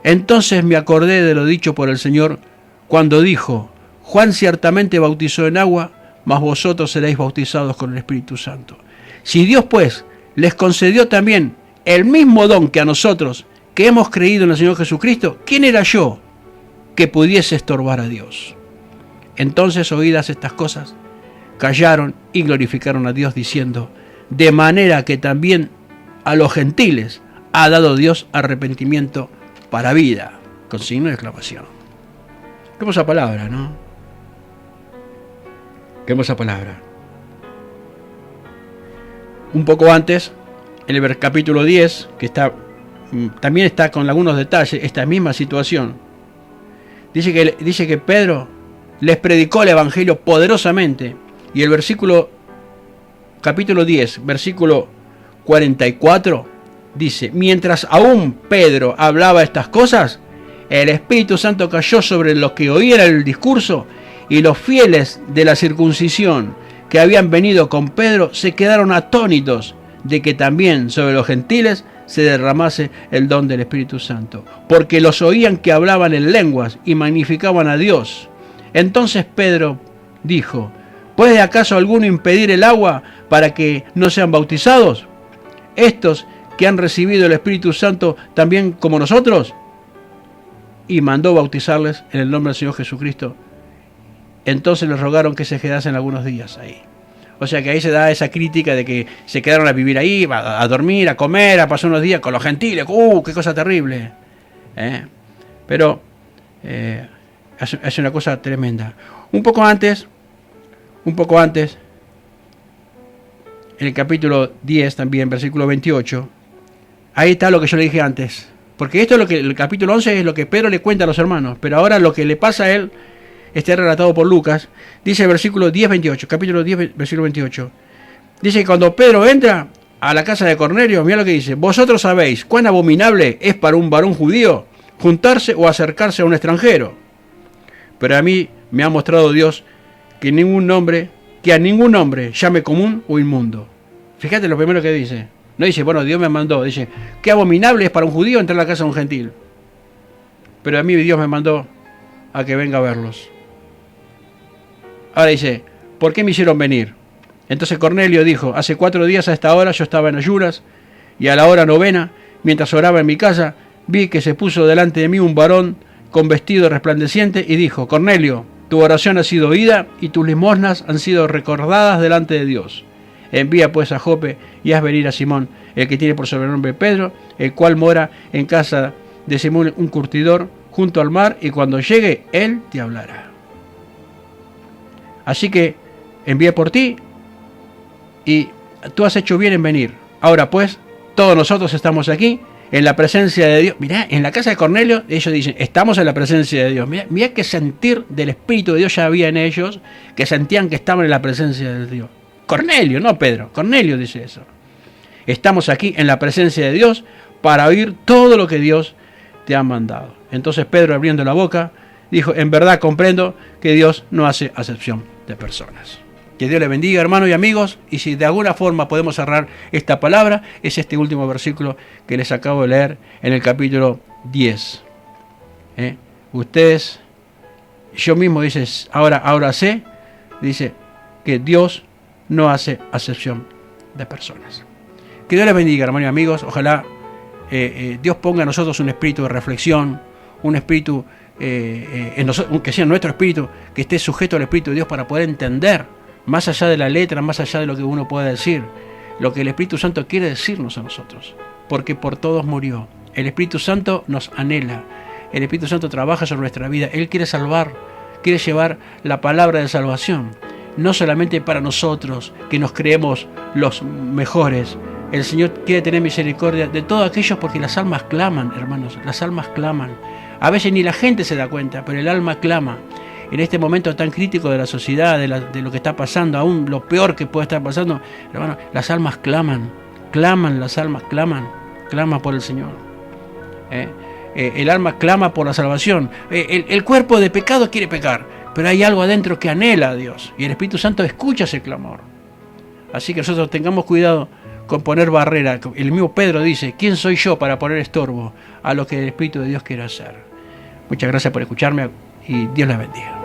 Entonces me acordé de lo dicho por el Señor cuando dijo, Juan ciertamente bautizó en agua, mas vosotros seréis bautizados con el Espíritu Santo. Si Dios pues les concedió también el mismo don que a nosotros, que hemos creído en el Señor Jesucristo, ¿quién era yo que pudiese estorbar a Dios? Entonces, oídas estas cosas, callaron y glorificaron a Dios diciendo, de manera que también a los gentiles ha dado Dios arrepentimiento para vida, con signo de exclamación. Qué hermosa palabra, ¿no? Qué hermosa palabra. Un poco antes, en el capítulo 10, que también está con algunos detalles, esta misma situación. Dice que Pedro les predicó el Evangelio poderosamente. Y el capítulo 10, versículo 44, dice, mientras aún Pedro hablaba estas cosas, el Espíritu Santo cayó sobre los que oían el discurso, y los fieles de la circuncisión que habían venido con Pedro se quedaron atónitos de que también sobre los gentiles se derramase el don del Espíritu Santo, porque los oían que hablaban en lenguas y magnificaban a Dios. Entonces Pedro dijo, ¿puede acaso alguno impedir el agua para que no sean bautizados? Estos que han recibido el Espíritu Santo también como nosotros. Y mandó bautizarles en el nombre del Señor Jesucristo. Entonces les rogaron que se quedasen algunos días ahí. O sea que ahí se da esa crítica de que se quedaron a vivir ahí, a dormir, a comer, a pasar unos días con los gentiles. ¡Qué cosa terrible! Pero es una cosa tremenda. Un poco antes, en el capítulo 10 también, versículo 28, ahí está lo que yo le dije antes. Porque esto es lo que el capítulo 11 es lo que Pedro le cuenta a los hermanos, pero ahora lo que le pasa a él está relatado por Lucas. Dice el versículo 10-28, capítulo 10, versículo 28. Dice que cuando Pedro entra a la casa de Cornelio, mira lo que dice, vosotros sabéis cuán abominable es para un varón judío juntarse o acercarse a un extranjero. Pero a mí me ha mostrado Dios que a ningún nombre llame común o inmundo. Fíjate lo primero que dice. No dice, bueno, Dios me mandó. Dice, qué abominable es para un judío entrar a la casa de un gentil. Pero a mí Dios me mandó a que venga a verlos. Ahora dice, ¿por qué me hicieron venir? Entonces Cornelio dijo, hace 4 días a esta hora yo estaba en ayunas, y a la hora 9, mientras oraba en mi casa, vi que se puso delante de mí un varón con vestido resplandeciente y dijo, Cornelio, tu oración ha sido oída y tus limosnas han sido recordadas delante de Dios. Envía pues a Jope y haz venir a Simón, el que tiene por sobrenombre Pedro, el cual mora en casa de Simón un curtidor junto al mar, y cuando llegue él te hablará. Así que envié por ti y tú has hecho bien en venir. Ahora pues, todos nosotros estamos aquí en la presencia de Dios. Mirá, en la casa de Cornelio ellos dicen, estamos en la presencia de Dios. Mirá qué sentir del Espíritu de Dios ya había en ellos, que sentían que estaban en la presencia de Dios. Cornelio, no Pedro, Cornelio dice eso. Estamos aquí en la presencia de Dios para oír todo lo que Dios te ha mandado. Entonces Pedro, abriendo la boca, dijo, en verdad comprendo que Dios no hace acepción de personas. Que Dios le bendiga, hermanos y amigos, y si de alguna forma podemos cerrar esta palabra, es este último versículo que les acabo de leer en el capítulo 10. Ustedes, yo mismo dice, ahora sé, dice que Dios no hace acepción de personas. Que Dios les bendiga, hermanos y amigos. Ojalá Dios ponga en nosotros un espíritu de reflexión, un espíritu que sea nuestro espíritu, que esté sujeto al Espíritu de Dios para poder entender, más allá de la letra, más allá de lo que uno pueda decir, lo que el Espíritu Santo quiere decirnos a nosotros. Porque por todos murió. El Espíritu Santo nos anhela. El Espíritu Santo trabaja sobre nuestra vida. Él quiere salvar, quiere llevar la palabra de salvación. No solamente para nosotros, que nos creemos los mejores. El Señor quiere tener misericordia de todos aquellos, porque las almas claman, hermanos. Las almas claman. A veces ni la gente se da cuenta, pero el alma clama. en este momento tan crítico de la sociedad, de lo que está pasando, aún lo peor que puede estar pasando, hermano, las almas claman, las almas claman por el Señor. El alma clama por la salvación. El cuerpo de pecado quiere pecar, pero hay algo adentro que anhela a Dios, y el Espíritu Santo escucha ese clamor. Así que nosotros tengamos cuidado con poner barrera. El mismo Pedro dice: ¿quién soy yo para poner estorbo a lo que el Espíritu de Dios quiere hacer? Muchas gracias por escucharme y Dios les bendiga.